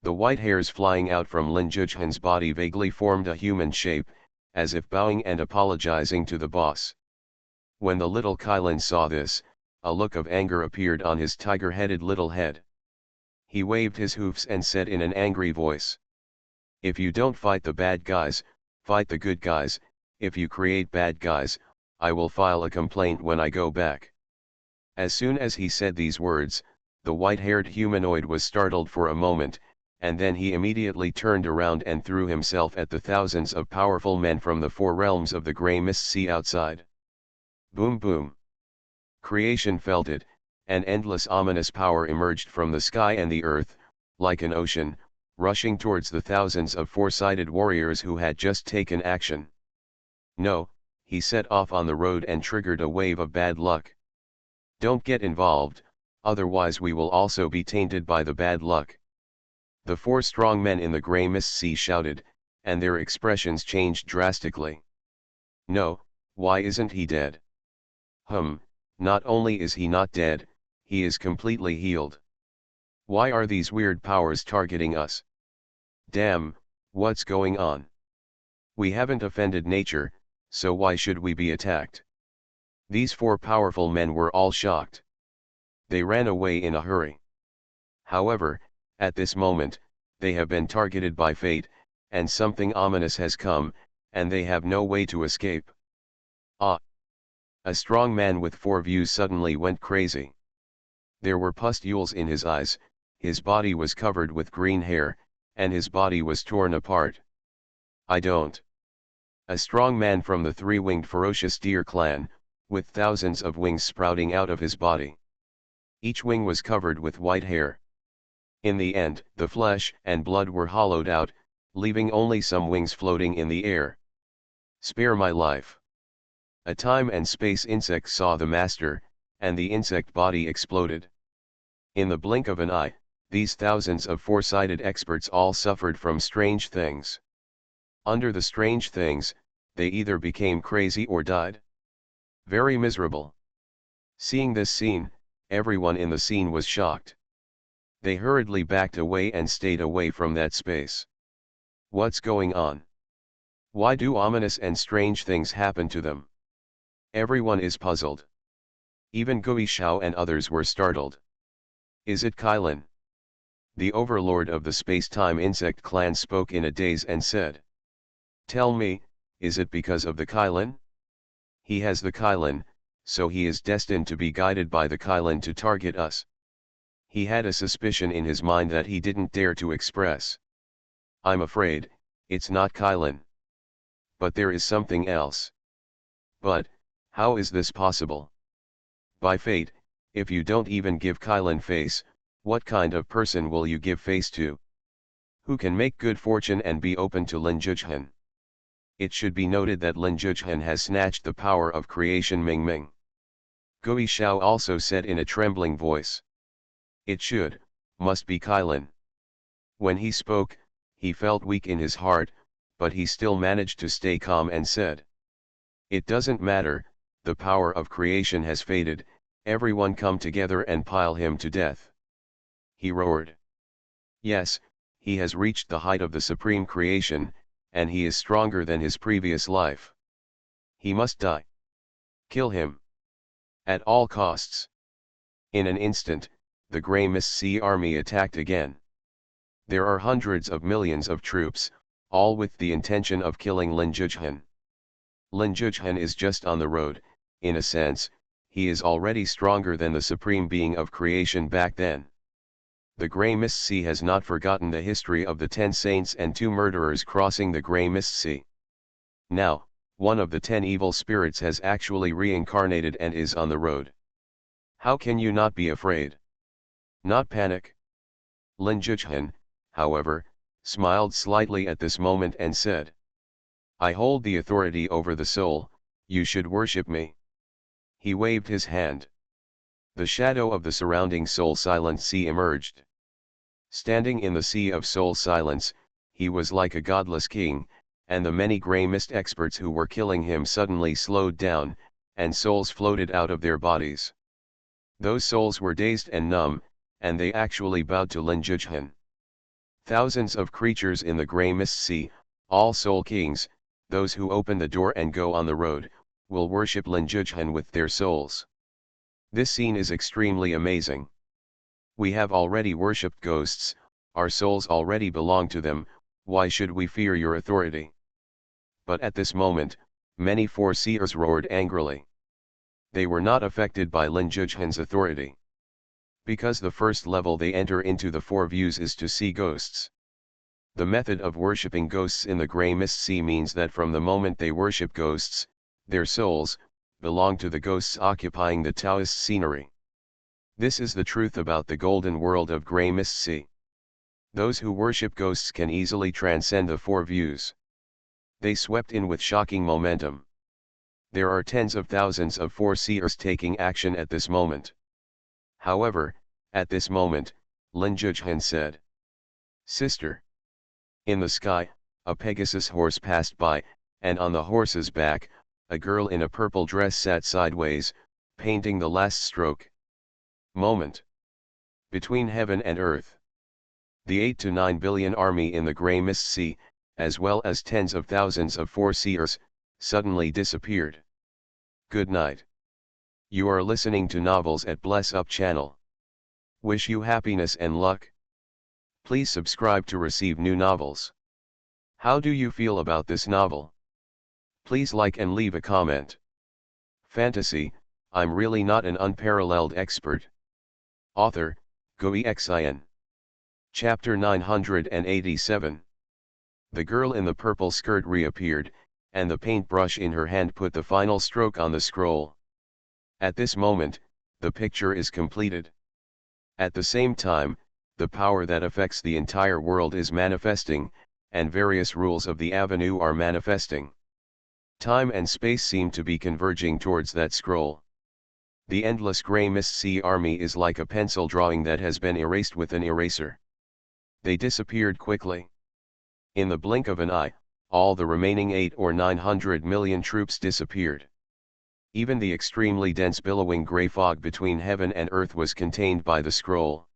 The white hairs flying out from Lin Zhujian's body vaguely formed a human shape, as if bowing and apologizing to the boss. When the little Kylin saw this, a look of anger appeared on his tiger-headed little head. He waved his hoofs and said in an angry voice. If you don't fight the bad guys, fight the good guys. If you create bad guys, I will file a complaint when I go back. As soon as he said these words, the white-haired humanoid was startled for a moment, and then he immediately turned around and threw himself at the thousands of powerful men from the four realms of the grey mist sea outside. Boom boom. Creation felt it, an endless ominous power emerged from the sky and the earth, like an ocean, rushing towards the thousands of four-sided warriors who had just taken action. No, he set off on the road and triggered a wave of bad luck. Don't get involved, otherwise we will also be tainted by the bad luck. The four strong men in the grey mist sea shouted, and their expressions changed drastically. No, why isn't he dead? Not only is he not dead, he is completely healed. Why are these weird powers targeting us? Damn, what's going on? We haven't offended nature, so why should we be attacked? These four powerful men were all shocked. They ran away in a hurry. However, at this moment, they have been targeted by fate, and something ominous has come, and they have no way to escape. Ah! A strong man with four views suddenly went crazy. There were pustules in his eyes, his body was covered with green hair, and his body was torn apart. I don't. A strong man from the three-winged ferocious deer clan, with thousands of wings sprouting out of his body. Each wing was covered with white hair. In the end, the flesh and blood were hollowed out, leaving only some wings floating in the air. Spare my life. A time and space insect saw the master, and the insect body exploded. In the blink of an eye, these thousands of foresighted experts all suffered from strange things. Under the strange things, they either became crazy or died. Very miserable. Seeing this scene, everyone in the scene was shocked. They hurriedly backed away and stayed away from that space. What's going on? Why do ominous and strange things happen to them? Everyone is puzzled. Even Gui Xiao and others were startled. Is it Kylin? The overlord of the space-time insect clan spoke in a daze and said. Tell me, is it because of the Kylin? He has the Kylin, so he is destined to be guided by the Kylin to target us. He had a suspicion in his mind that he didn't dare to express. I'm afraid, it's not Kylin. But there is something else. But, how is this possible? By fate, if you don't even give Kylin face, what kind of person will you give face to? Who can make good fortune and be open to Lin Zhuchen? It should be noted that Lin Zhuchen has snatched the power of creation Ming Ming. Gui Xiao also said in a trembling voice. It must be Kylin. When he spoke, he felt weak in his heart, but he still managed to stay calm and said. It doesn't matter, the power of creation has faded, everyone come together and pile him to death. He roared. Yes, he has reached the height of the supreme creation, and he is stronger than his previous life. He must die. Kill him. At all costs. In an instant, the Grey Mist Sea army attacked again. There are hundreds of millions of troops, all with the intention of killing Lin Zhuchen. Lin Zhuchen is just on the road, in a sense, he is already stronger than the supreme being of creation back then. The Grey Mist Sea has not forgotten the history of the 10 saints and 2 murderers crossing the Grey Mist Sea. Now, one of the 10 evil spirits has actually reincarnated and is on the road. How can you not be afraid? Not panic? Lin Zhuchen, however, smiled slightly at this moment and said. I hold the authority over the soul, you should worship me. He waved his hand. The shadow of the surrounding soul silent sea emerged. Standing in the sea of soul silence, he was like a godless king, and the many grey mist experts who were killing him suddenly slowed down, and souls floated out of their bodies. Those souls were dazed and numb, and they actually bowed to Lin Zhuchen. Thousands of creatures in the grey mist sea, all soul kings, those who open the door and go on the road, will worship Lin Zhuchen with their souls. This scene is extremely amazing. We have already worshipped ghosts, our souls already belong to them, why should we fear your authority? But at this moment, many foreseers roared angrily. They were not affected by Lin Zhuchen's authority. Because the first level they enter into the 4 views is to see ghosts. The method of worshipping ghosts in the Grey Mist Sea means that from the moment they worship ghosts, their souls belong to the ghosts occupying the Taoist scenery. This is the truth about the golden world of Grey Mist Sea. Those who worship ghosts can easily transcend the 4 views. They swept in with shocking momentum. There are tens of thousands of foreseers taking action at this moment. However, at this moment, Lin Zhuchen said. Sister. In the sky, a Pegasus horse passed by, and on the horse's back, a girl in a purple dress sat sideways, painting the last stroke. Moment. Between heaven and earth. The 8 to 9 billion army in the Grey Mist Sea, as well as tens of thousands of foreseers, suddenly disappeared. Good night. You are listening to Novels at Bless Up channel. Wish you happiness and luck. Please subscribe to receive new novels. How do you feel about this novel? Please like and leave a comment. Fantasy, I'm really not an unparalleled expert. Author, Gui Xian. Chapter 987. The girl in the purple skirt reappeared, and the paintbrush in her hand put the final stroke on the scroll. At this moment, the picture is completed. At the same time, the power that affects the entire world is manifesting, and various rules of the avenue are manifesting. Time and space seem to be converging towards that scroll. The endless grey mist sea army is like a pencil drawing that has been erased with an eraser. They disappeared quickly. In the blink of an eye, all the remaining 8 or 900 million troops disappeared. Even the extremely dense billowing grey fog between heaven and earth was contained by the scroll.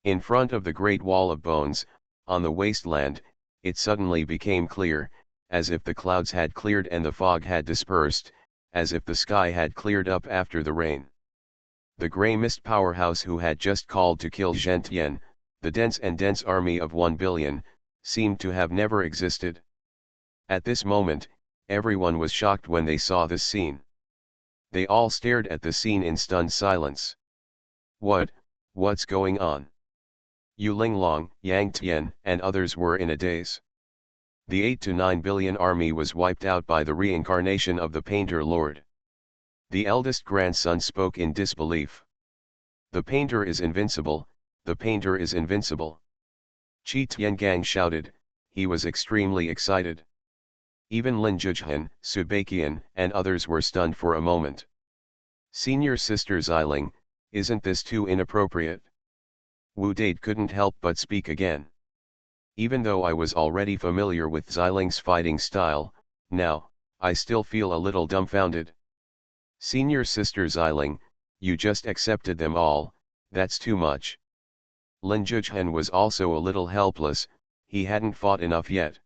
In front of the great wall of bones, on the wasteland, it suddenly became clear, as if the clouds had cleared and the fog had dispersed, as if the sky had cleared up after the rain. The grey mist powerhouse who had just called to kill Zhentian, the dense army of 1 billion, seemed to have never existed. At this moment, everyone was shocked when they saw this scene. They all stared at the scene in stunned silence. What's going on? Yu Linglong, Yang Tian, and others were in a daze. The 8 to 9 billion army was wiped out by the reincarnation of the Painter Lord. The eldest grandson spoke in disbelief. The painter is invincible, the painter is invincible. Qi Tiangang shouted, he was extremely excited. Even Lin Zhujian, Subakian, and others were stunned for a moment. Senior Sister Xiling, isn't this too inappropriate? Wu Dade couldn't help but speak again. Even though I was already familiar with Xiling's fighting style, now, I still feel a little dumbfounded. Senior Sister Xiling, you just accepted them all, that's too much. Lin Zhujian was also a little helpless, he hadn't fought enough yet.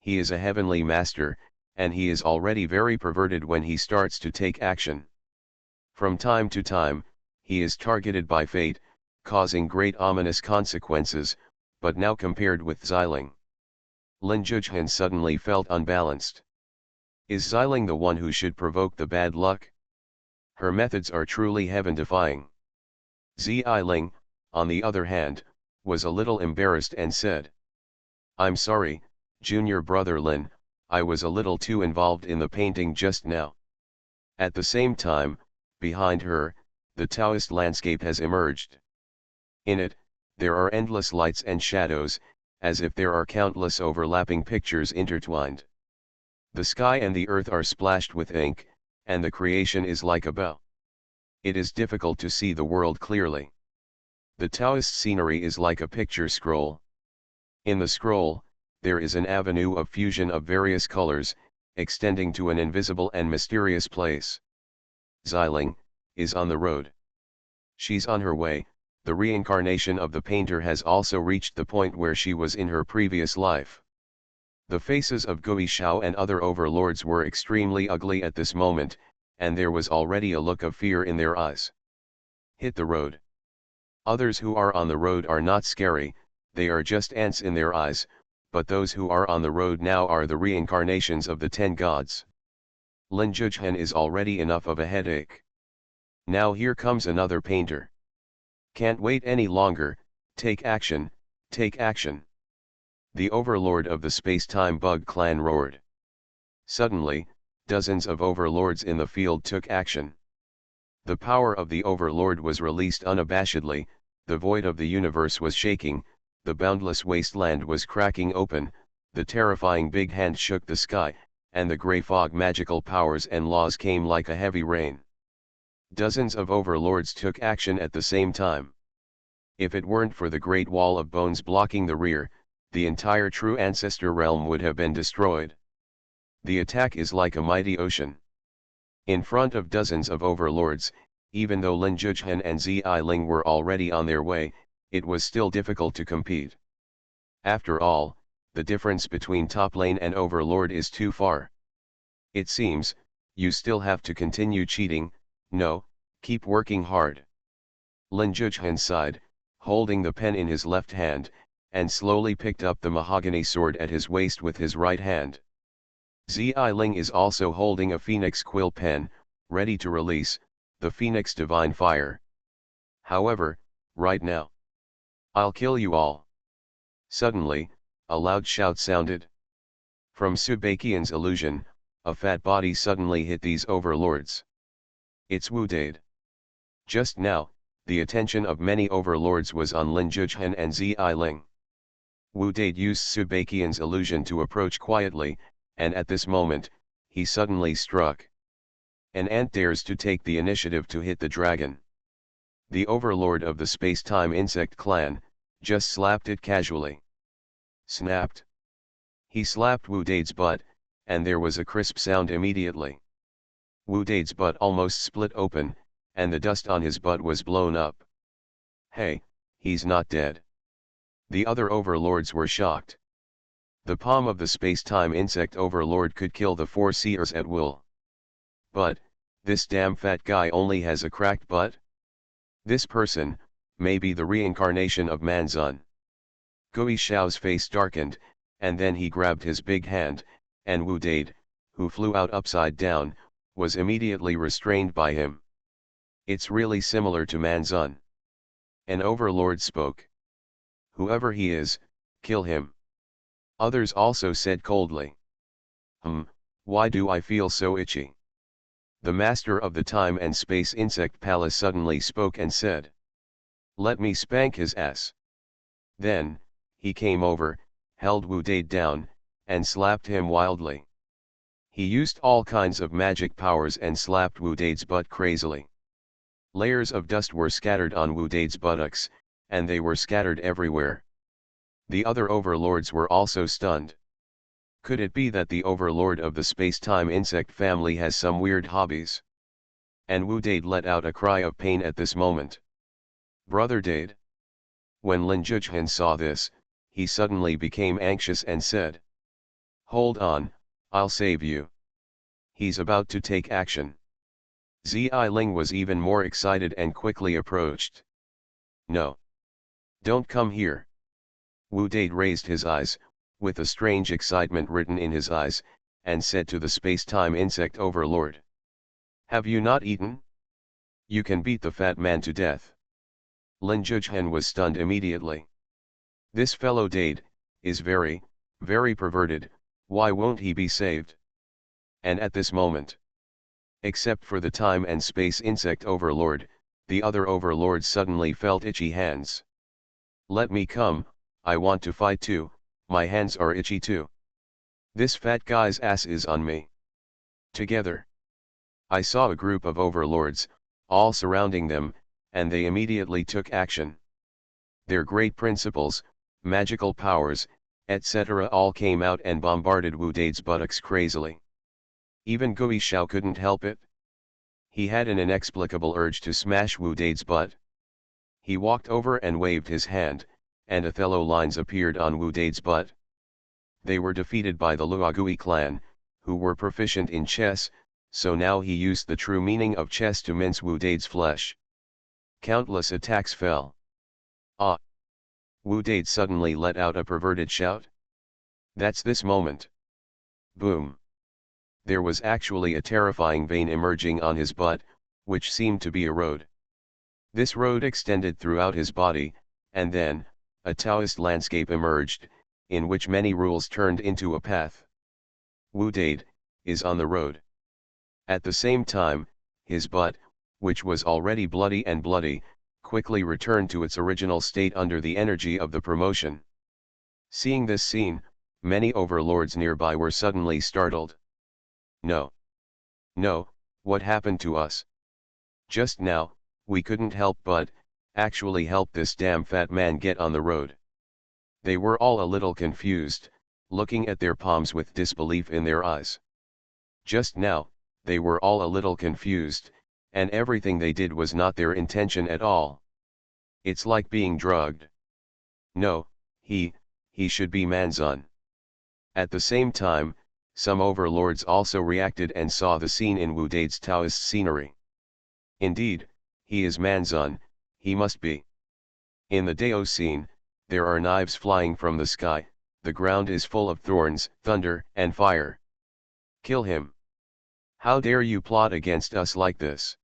He is a heavenly master, and he is already very perverted when he starts to take action. From time to time, he is targeted by fate, causing great ominous consequences, but now compared with Xiling, Lin Zhujian suddenly felt unbalanced. Is Xiling the one who should provoke the bad luck? Her methods are truly heaven-defying. Xiling, on the other hand, was a little embarrassed and said, I'm sorry, junior brother Lin, I was a little too involved in the painting just now. At the same time, behind her, the Taoist landscape has emerged. In it, there are endless lights and shadows, as if there are countless overlapping pictures intertwined. The sky and the earth are splashed with ink, and the creation is like a bow. It is difficult to see the world clearly. The Taoist scenery is like a picture scroll. In the scroll, there is an avenue of fusion of various colors, extending to an invisible and mysterious place. Xiling is on the road. She's on her way. The reincarnation of the painter has also reached the point where she was in her previous life. The faces of Gui Shao and other overlords were extremely ugly at this moment, and there was already a look of fear in their eyes. Hit the road. Others who are on the road are not scary, they are just ants in their eyes, but those who are on the road now are the reincarnations of the 10 gods. Lin Zhujian is already enough of a headache. Now here comes another painter. Can't wait any longer, take action, take action. The overlord of the space-time bug clan roared. Suddenly, dozens of overlords in the field took action. The power of the overlord was released unabashedly, the void of the universe was shaking, the boundless wasteland was cracking open, the terrifying big hand shook the sky, and the grey fog magical powers and laws came like a heavy rain. Dozens of overlords took action at the same time. If it weren't for the great wall of bones blocking the rear, the entire true ancestor realm would have been destroyed. The attack is like a mighty ocean. In front of dozens of overlords, even though Lin Zhujian and Xiling were already on their way, it was still difficult to compete. After all, the difference between top lane and overlord is too far. It seems, you still have to continue cheating, no, keep working hard. Lin Zhujian sighed, holding the pen in his left hand, and slowly picked up the mahogany sword at his waist with his right hand. Xiling is also holding a phoenix quill pen, ready to release, the phoenix divine fire. However, right now, I'll kill you all. Suddenly, a loud shout sounded. From Subakian's illusion, a fat body suddenly hit these overlords. It's Wu Dade. Just now, the attention of many overlords was on Lin Zhujian and Xiling. Wu Dade used Subakian's illusion to approach quietly, and at this moment, he suddenly struck. An ant dares to take the initiative to hit the dragon. The overlord of the space-time insect clan just slapped it casually. Snapped. He slapped Wu Dade's butt, and there was a crisp sound immediately. Wu Dade's butt almost split open, and the dust on his butt was blown up. Hey, he's not dead. The other overlords were shocked. The palm of the space-time insect overlord could kill the four seers at will. But, this damn fat guy only has a cracked butt? This person may be the reincarnation of Manzun. Gui Xiao's face darkened, and then he grabbed his big hand, and Wu Dade, who flew out upside down, was immediately restrained by him. It's really similar to Manzun. An overlord spoke. Whoever he is, kill him. Others also said coldly. Why do I feel so itchy? The master of the time and space insect palace suddenly spoke and said. Let me spank his ass. Then, he came over, held Wu Dade down, and slapped him wildly. He used all kinds of magic powers and slapped Wu Dade's butt crazily. Layers of dust were scattered on Wu Dade's buttocks, and they were scattered everywhere. The other overlords were also stunned. Could it be that the overlord of the space-time insect family has some weird hobbies? And Wu Dade let out a cry of pain at this moment. Brother Dade. When Lin Zhujian saw this, he suddenly became anxious and said. Hold on, I'll save you. He's about to take action. Zi Ling was even more excited and quickly approached. No. Don't come here. Wu Dade raised his eyes, with a strange excitement written in his eyes, and said to the space-time insect overlord. Have you not eaten? You can beat the fat man to death. Lin Zhujian was stunned immediately. This fellow Dade is very, very perverted, why won't he be saved? And at this moment, except for the time and space insect overlord, the other overlords suddenly felt itchy hands. Let me come, I want to fight too, my hands are itchy too. This fat guy's ass is on me. Together. I saw a group of overlords, all surrounding them, and they immediately took action. Their great principles, magical powers, etc. all came out and bombarded Wu Dade's buttocks crazily. Even Gui Xiao couldn't help it. He had an inexplicable urge to smash Wu Dade's butt. He walked over and waved his hand, and Othello lines appeared on Wu Dade's butt. They were defeated by the Luogui clan, who were proficient in chess, so now he used the true meaning of chess to mince Wu Dade's flesh. Countless attacks fell. Ah! Wu Dade suddenly let out a perverted shout. That's this moment. Boom! There was actually a terrifying vein emerging on his butt, which seemed to be a road. This road extended throughout his body, and then, a Taoist landscape emerged, in which many rules turned into a path. Wu Dade is on the road. At the same time, his butt, which was already bloody, quickly returned to its original state under the energy of the promotion. Seeing this scene, many overlords nearby were suddenly startled. No. No, what happened to us? Just now, we couldn't help but, actually help this damn fat man get on the road. They were all a little confused, looking at their palms with disbelief in their eyes. Just now, they were all a little confused, and everything they did was not their intention at all. It's like being drugged. No, he should be Manzun. At the same time, some overlords also reacted and saw the scene in Wu Dade's Taoist scenery. Indeed, he is Manzun, he must be. In the Dao scene, there are knives flying from the sky, the ground is full of thorns, thunder, and fire. Kill him. How dare you plot against us like this?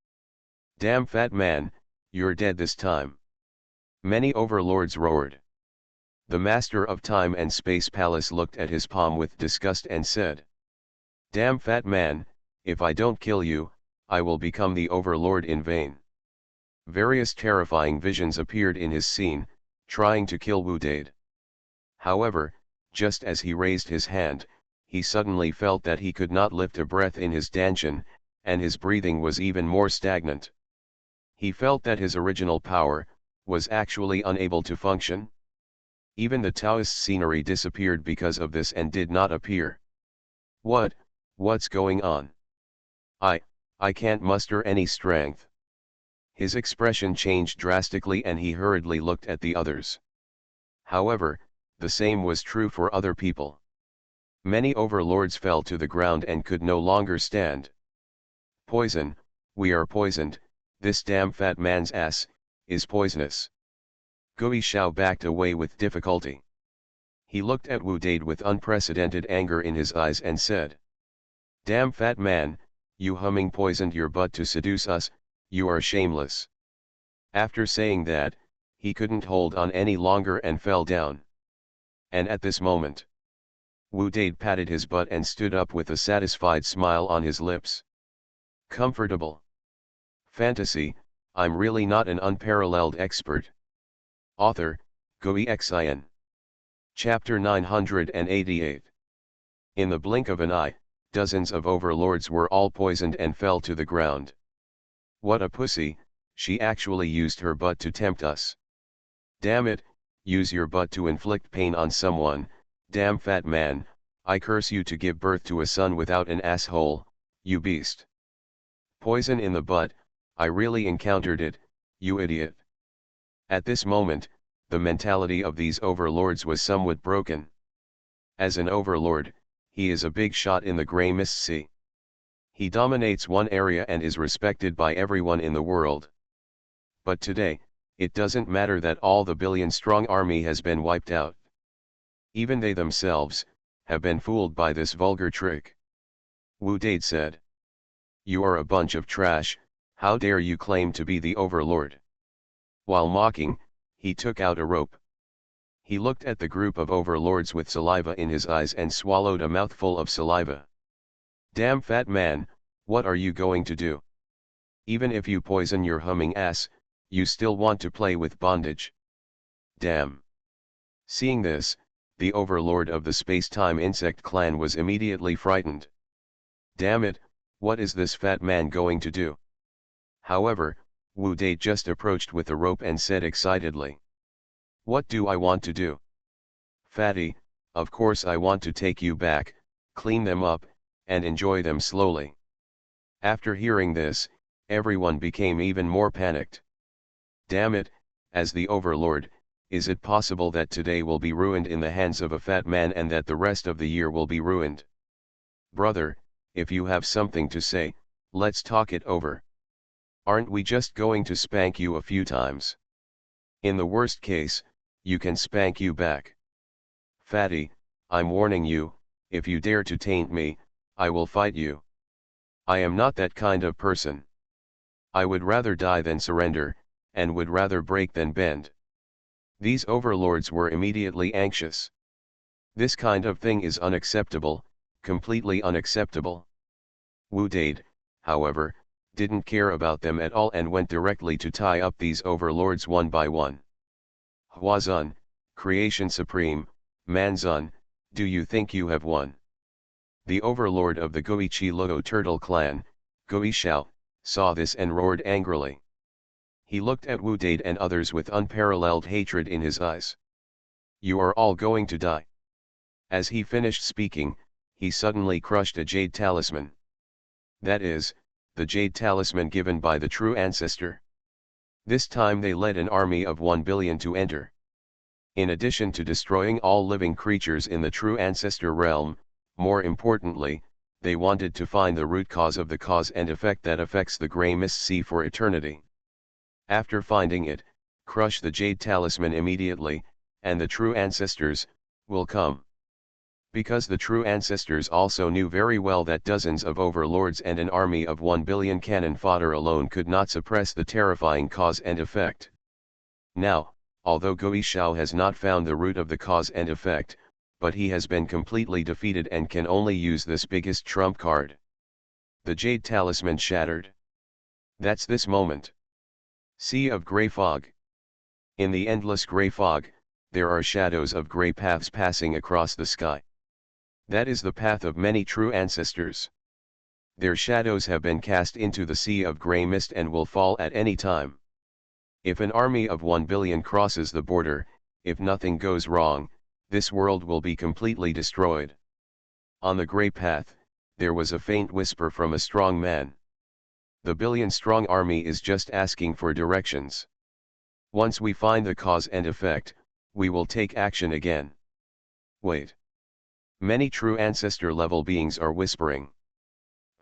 Damn fat man, you're dead this time. Many overlords roared. The master of time and space palace looked at his palm with disgust and said. Damn fat man, if I don't kill you, I will become the overlord in vain. Various terrifying visions appeared in his scene, trying to kill Wu Dade. However, just as he raised his hand, he suddenly felt that he could not lift a breath in his dantian, and his breathing was even more stagnant. He felt that his original power was actually unable to function. Even the Taoist scenery disappeared because of this and did not appear. What's going on? I can't muster any strength. His expression changed drastically and he hurriedly looked at the others. However, the same was true for other people. Many overlords fell to the ground and could no longer stand. Poison, we are poisoned, this damn fat man's ass is poisonous. Gui Xiao backed away with difficulty. He looked at Wu Dade with unprecedented anger in his eyes and said, "Damn fat man, you humming poisoned your butt to seduce us, you are shameless." After saying that, he couldn't hold on any longer and fell down. And at this moment, Wu Dade patted his butt and stood up with a satisfied smile on his lips. Comfortable. Fantasy, I'm really not an unparalleled expert. Author, Gui Xian. Chapter 988. In the blink of an eye, dozens of overlords were all poisoned and fell to the ground. What a pussy, she actually used her butt to tempt us. Damn it, use your butt to inflict pain on someone, damn fat man, I curse you to give birth to a son without an asshole, you beast. Poison in the butt, I really encountered it, you idiot. At this moment, the mentality of these overlords was somewhat broken. As an overlord, he is a big shot in the grey mist sea. He dominates one area and is respected by everyone in the world. But today, it doesn't matter that all the billion-strong army has been wiped out. Even they themselves have been fooled by this vulgar trick. Wu Dade said, "You are a bunch of trash, how dare you claim to be the overlord?" While mocking, he took out a rope. He looked at the group of overlords with saliva in his eyes and swallowed a mouthful of saliva. Damn fat man, what are you going to do? Even if you poison your humming ass, you still want to play with bondage. Damn. Seeing this, the overlord of the space-time insect clan was immediately frightened. Damn it, what is this fat man going to do? However, Wu Dade just approached with a rope and said excitedly, "What do I want to do? Fatty, of course I want to take you back, clean them up, and enjoy them slowly." After hearing this, everyone became even more panicked. Damn it, as the overlord, is it possible that today will be ruined in the hands of a fat man and that the rest of the year will be ruined? Brother, if you have something to say, let's talk it over. Aren't we just going to spank you a few times? In the worst case, you can spank you back. Fatty, I'm warning you, if you dare to taint me, I will fight you. I am not that kind of person. I would rather die than surrender, and would rather break than bend. These overlords were immediately anxious. This kind of thing is unacceptable, completely unacceptable. Wu Dade, however, didn't care about them at all and went directly to tie up these overlords one by one. Huazun, Creation Supreme, Manzun, do you think you have won? The overlord of the Goichi Logo Turtle clan, Gui Xiao, saw this and roared angrily. He looked at Wu Dade and others with unparalleled hatred in his eyes. You are all going to die. As he finished speaking, he suddenly crushed a jade talisman. That is, the jade talisman given by the true ancestor. This time they led an army of 1 billion to enter. In addition to destroying all living creatures in the true ancestor realm, more importantly, they wanted to find the root cause of the cause and effect that affects the grey mist sea for eternity. After finding it, crush the jade talisman immediately, and the true ancestors will come. Because the true ancestors also knew very well that dozens of overlords and an army of 1 billion cannon fodder alone could not suppress the terrifying cause and effect. Now, although Gui Xiao has not found the root of the cause and effect, but he has been completely defeated and can only use this biggest trump card. The jade talisman shattered. That's this moment. Sea of grey fog. In the endless grey fog, there are shadows of grey paths passing across the sky. That is the path of many true ancestors. Their shadows have been cast into the sea of grey mist and will fall at any time. If an army of 1 billion crosses the border, if nothing goes wrong, this world will be completely destroyed. On the grey path, there was a faint whisper from a strong man. The billion-strong army is just asking for directions. Once we find the cause and effect, we will take action again. Wait. Many true ancestor-level beings are whispering.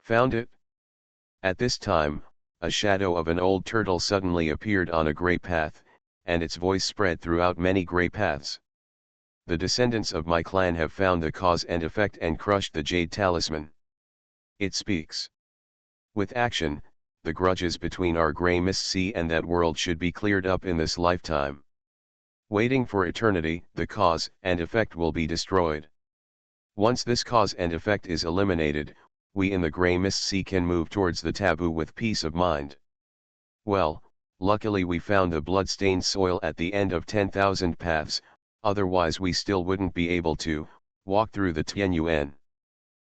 Found it? At this time, a shadow of an old turtle suddenly appeared on a grey path, and its voice spread throughout many grey paths. The descendants of my clan have found the cause and effect and crushed the jade talisman. It speaks. With action, the grudges between our grey mist sea and that world should be cleared up in this lifetime. Waiting for eternity, the cause and effect will be destroyed. Once this cause and effect is eliminated, we in the grey mist sea can move towards the taboo with peace of mind. Well, luckily we found the blood-stained soil at the end of 10,000 paths, otherwise we still wouldn't be able to walk through the Xuanhuan.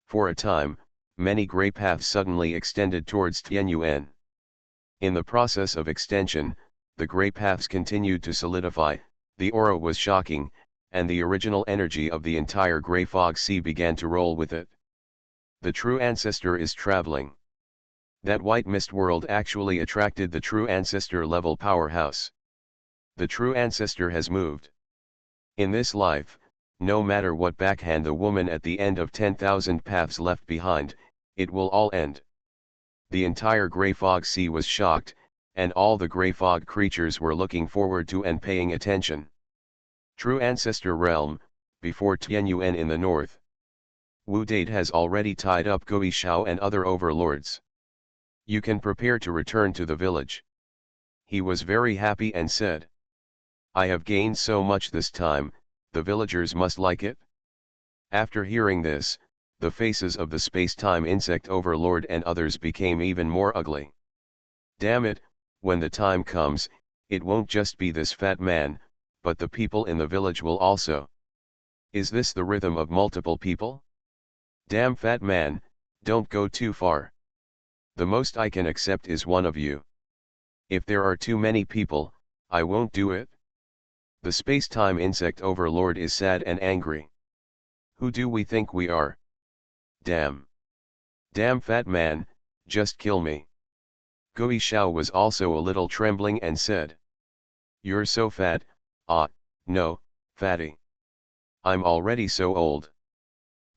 For a time, many grey paths suddenly extended towards Xuanhuan. In the process of extension, the grey paths continued to solidify, the aura was shocking, and the original energy of the entire grey fog sea began to roll with it. The true ancestor is traveling. That white mist world actually attracted the true ancestor level powerhouse. The true ancestor has moved. In this life, no matter what backhand the woman at the end of 10,000 paths left behind, it will all end. The entire grey fog sea was shocked, and all the grey fog creatures were looking forward to and paying attention. True ancestor realm, before Xuanhuan in the north. Wu Date has already tied up Gui Shao and other overlords. You can prepare to return to the village. He was very happy and said, I have gained so much this time, the villagers must like it. After hearing this, the faces of the space-time insect overlord and others became even more ugly. Damn it, when the time comes, it won't just be this fat man, but the people in the village will also. Is this the rhythm of multiple people? Damn fat man, don't go too far. The most I can accept is one of you. If there are too many people, I won't do it. The space-time insect overlord is sad and angry. Who do we think we are? Damn. Damn fat man, just kill me. Gui Shao was also a little trembling and said, You're so fat, no, fatty. I'm already so old.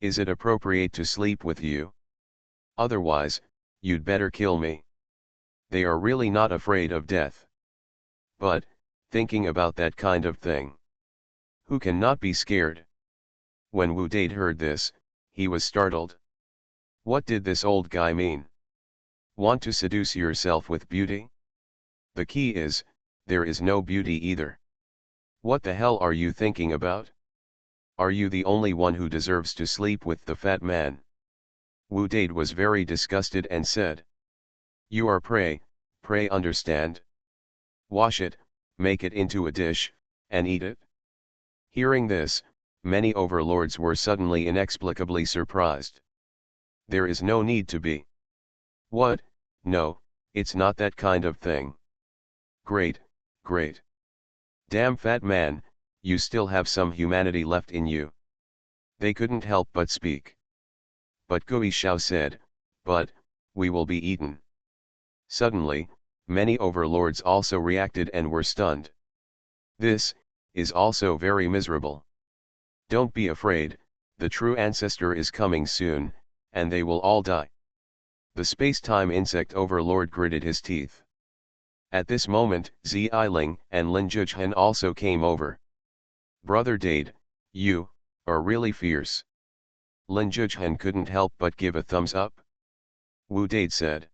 Is it appropriate to sleep with you? Otherwise, you'd better kill me. They are really not afraid of death. But, thinking about that kind of thing. Who can not be scared? When Wu Date heard this, he was startled. What did this old guy mean? Want to seduce yourself with beauty? The key is, there is no beauty either. What the hell are you thinking about? Are you the only one who deserves to sleep with the fat man? Wu Date was very disgusted and said. You are prey, understand? Wash it, make it into a dish, and eat it. Hearing this, many overlords were suddenly inexplicably surprised. There is no need to be. What? No, it's not that kind of thing. Great, great. Damn fat man, you still have some humanity left in you. They couldn't help but speak. But Gui Shao said, but, we will be eaten. Suddenly, many overlords also reacted and were stunned. This is also very miserable. Don't be afraid, the true ancestor is coming soon, and they will all die. The space-time insect overlord gritted his teeth. At this moment, Zi Yiling and Lin Zhujian also came over. Brother Dade, you are really fierce. Lin Zhujian couldn't help but give a thumbs up. Wu Dade said.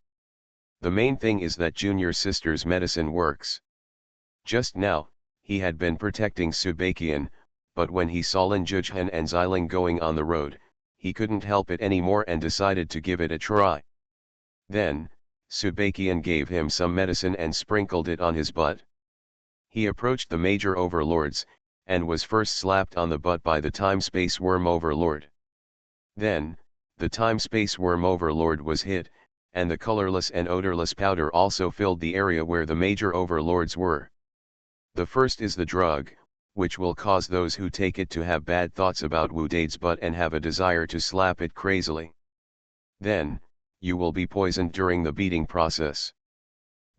The main thing is that junior sister's medicine works. Just now, he had been protecting Subakian, but when he saw Lin Zhujian and Xiling going on the road, he couldn't help it anymore and decided to give it a try. Then, Subakian gave him some medicine and sprinkled it on his butt. He approached the major overlords, and was first slapped on the butt by the time-space worm overlord. Then, The time-space worm overlord was hit, and the colorless and odorless powder also filled the area where the major overlords were. The first is the drug, which will cause those who take it to have bad thoughts about Wu Dade's butt and have a desire to slap it crazily. Then, you will be poisoned during the beating process.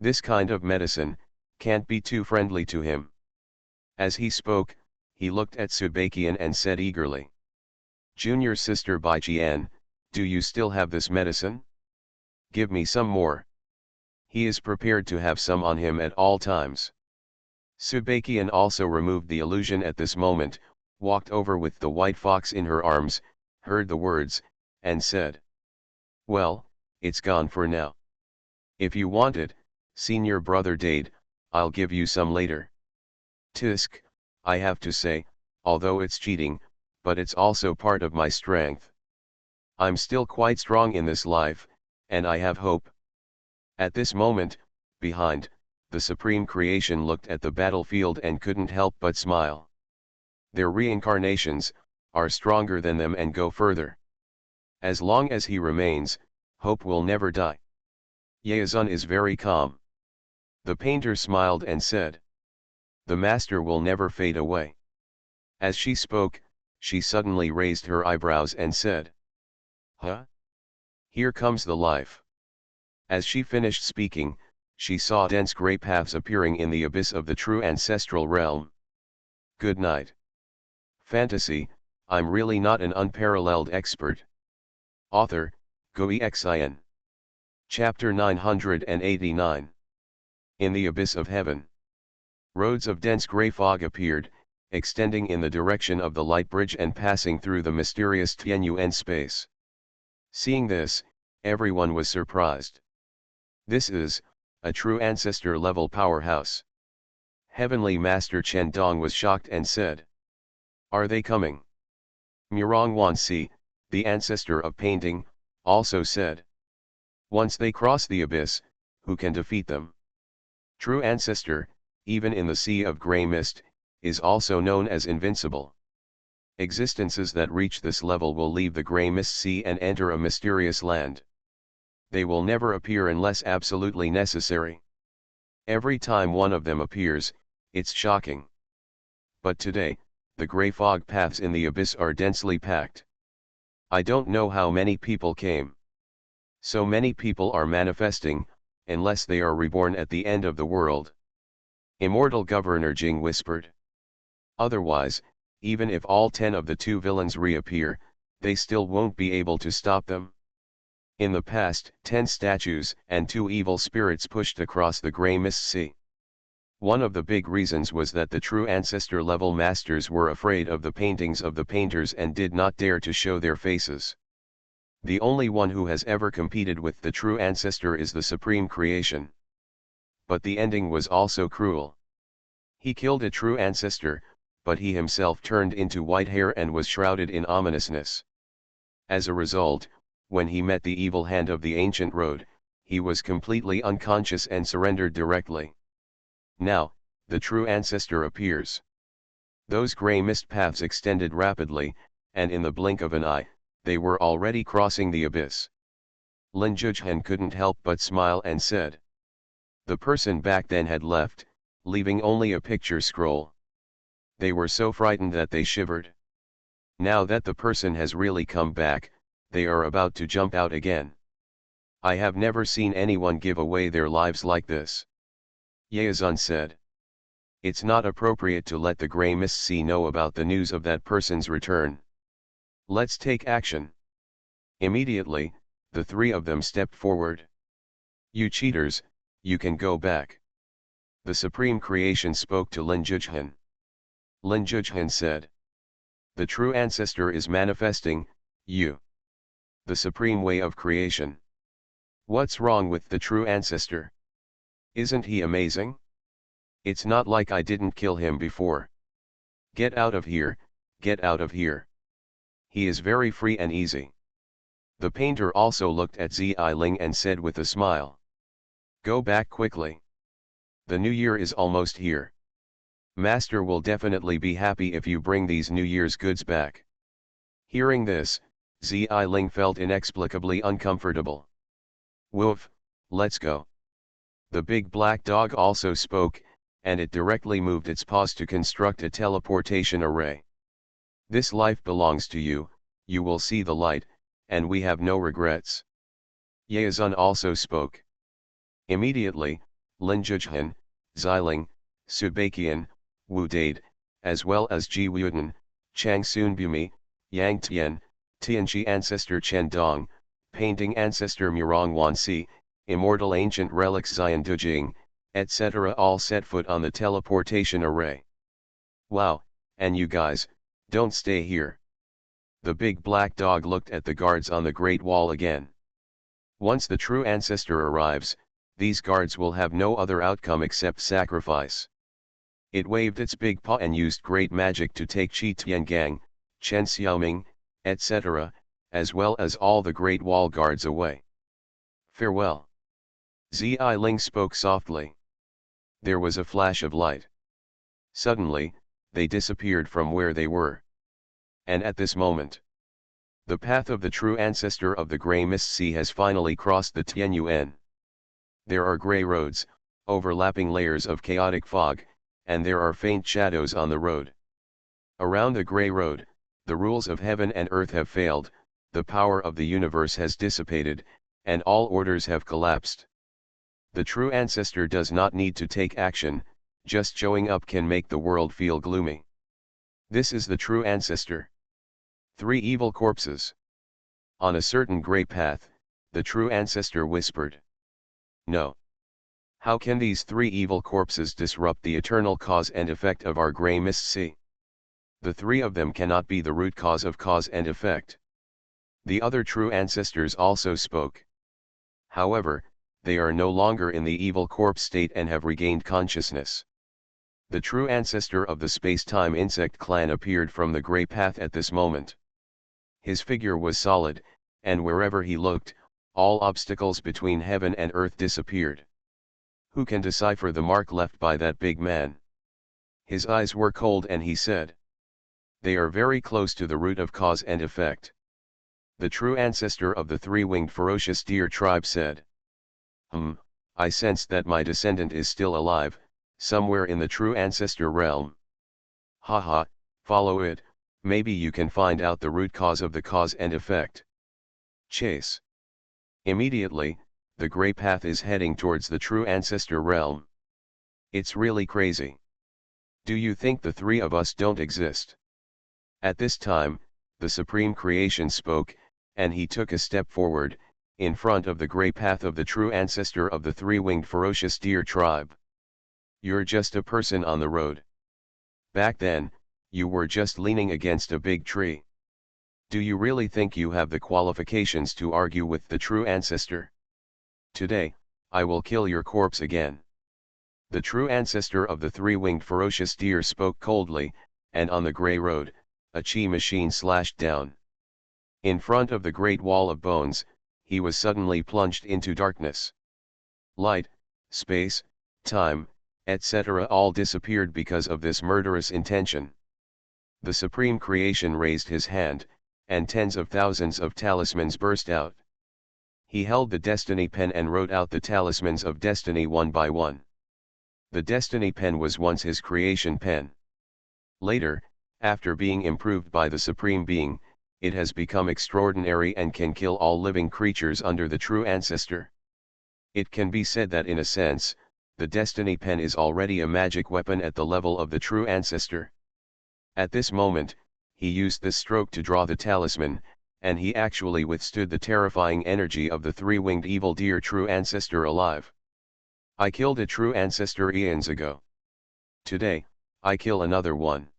This kind of medicine can't be too friendly to him. As he spoke, he looked at Subakian and said eagerly, "Junior sister Baijian, do you still have this medicine? Give me some more." He is prepared to have some on him at all times. Subakian also removed the illusion at this moment, walked over with the white fox in her arms, heard the words, and said, "Well, it's gone for now. If you want it, senior brother Dade, I'll give you some later. Tisk, I have to say, although it's cheating, but it's also part of my strength. I'm still quite strong in this life, and I have hope." At this moment, behind, the Supreme Creation looked at the battlefield and couldn't help but smile. Their reincarnations are stronger than them and go further. As long as he remains, hope will never die. Yeazun is very calm. The painter smiled and said, "The master will never fade away." As she spoke, she suddenly raised her eyebrows and said, "Huh? Here comes the life." As she finished speaking, she saw dense grey paths appearing in the abyss of the true ancestral realm. Good night. Fantasy, I'm really not an unparalleled expert. Author, Xuanhuan. Chapter 989. In the Abyss of Heaven. Roads of dense grey fog appeared, extending in the direction of the light bridge and passing through the mysterious Tianyuan space. Seeing this, everyone was surprised. This is a true ancestor-level powerhouse. Heavenly Master Chen Dong was shocked and said, "Are they coming?" Xuanhuan Si, the ancestor of painting, also said, "Once they cross the abyss, who can defeat them?" True ancestor, even in the sea of grey mist, is also known as invincible. Existences that reach this level will leave the grey mist sea and enter a mysterious land. They will never appear unless absolutely necessary. Every time one of them appears, it's shocking. But today, the grey fog paths in the abyss are densely packed. I don't know how many people came. So many people are manifesting, unless they are reborn at the end of the world. Immortal Governor Jing whispered. Otherwise, even if all 10 of the 2 villains reappear, they still won't be able to stop them. In the past, 10 statues and 2 evil spirits pushed across the grey mist sea. One of the big reasons was that the true ancestor-level masters were afraid of the paintings of the painters and did not dare to show their faces. The only one who has ever competed with the true ancestor is the Supreme Creation. But the ending was also cruel. He killed a true ancestor, but he himself turned into white hair and was shrouded in ominousness. As a result, when he met the evil hand of the ancient road, he was completely unconscious and surrendered directly. Now, the true ancestor appears. Those grey mist paths extended rapidly, and in the blink of an eye, they were already crossing the abyss. Lin Zhujian couldn't help but smile and said. The person back then had left, leaving only a picture scroll. They were so frightened that they shivered. Now that the person has really come back, they are about to jump out again. I have never seen anyone give away their lives like this. Yeazun said. It's not appropriate to let the grey mist sea know about the news of that person's return. Let's take action. Immediately, the 3 of them stepped forward. You cheaters, you can go back. The Supreme Creation spoke to Lin Zhujian. Lin Zhujian said. The true ancestor is manifesting, you. The supreme way of creation. What's wrong with the true ancestor? Isn't he amazing? It's not like I didn't kill him before. Get out of here, get out of here. He is very free and easy. The painter also looked at Ziling and said with a smile. Go back quickly. The new year is almost here. Master will definitely be happy if you bring these New Year's goods back. Hearing this, Ling felt inexplicably uncomfortable. Woof, let's go. The big black dog also spoke, and it directly moved its paws to construct a teleportation array. This life belongs to you, you will see the light, and we have no regrets. Yaezun also spoke. Immediately, Lin Zhujian, Xiling, Subakian, Wu Dade, as well as Ji Wuden, Chang Sunbumi, Yang Tian, Tianji ancestor Chen Dong, painting ancestor Murong Wanxi, immortal ancient relics Xian Dujing, etc. all set foot on the teleportation array. Wow, and you guys, don't stay here. The big black dog looked at the guards on the Great Wall again. Once the true ancestor arrives, these guards will have no other outcome except sacrifice. It waved its big paw and used great magic to take Qi Tiangang, Chen Xiaoming, etc., as well as all the Great Wall guards away. Farewell. Ling spoke softly. There was a flash of light. Suddenly, they disappeared from where they were. And at this moment, the path of the true ancestor of the Grey Mist Sea has finally crossed the Tianyuan. There are grey roads, overlapping layers of chaotic fog, and there are faint shadows on the road. Around the grey road, the rules of heaven and earth have failed, the power of the universe has dissipated, and all orders have collapsed. The true ancestor does not need to take action, just showing up can make the world feel gloomy. This is the true ancestor. 3 evil corpses. On a certain grey path, the true ancestor whispered. No. How can these 3 evil corpses disrupt the eternal cause and effect of our grey mist sea? The 3 of them cannot be the root cause of cause and effect. The other true ancestors also spoke. However, they are no longer in the evil corpse state and have regained consciousness. The true ancestor of the space-time insect clan appeared from the grey path at this moment. His figure was solid, and wherever he looked, all obstacles between heaven and earth disappeared. Who can decipher the mark left by that big man? His eyes were cold and he said. They are very close to the root of cause and effect. The true ancestor of the 3-winged ferocious deer tribe said. I sense that my descendant is still alive, somewhere in the true ancestor realm. Haha, follow it, maybe you can find out the root cause of the cause and effect. Chase. Immediately, the grey path is heading towards the true ancestor realm. It's really crazy. Do you think the 3 of us don't exist? At this time, the supreme creation spoke, and he took a step forward, in front of the grey path of the true ancestor of the 3-winged ferocious deer tribe. You're just a person on the road. Back then, you were just leaning against a big tree. Do you really think you have the qualifications to argue with the true ancestor? Today, I will kill your corpse again. The true ancestor of the 3-winged ferocious deer spoke coldly, and on the grey road, a chi machine slashed down. In front of the great wall of bones, he was suddenly plunged into darkness. Light, space, time, etc. all disappeared because of this murderous intention. The supreme creation raised his hand, and tens of thousands of talismans burst out. He held the destiny pen and wrote out the talismans of destiny one by one. The destiny pen was once his creation pen. Later, after being improved by the Supreme Being, it has become extraordinary and can kill all living creatures under the true ancestor. It can be said that in a sense, the destiny pen is already a magic weapon at the level of the true ancestor. At this moment, he used this stroke to draw the talisman, and he actually withstood the terrifying energy of the 3-winged evil deer true ancestor alive. I killed a true ancestor eons ago. Today, I kill another one.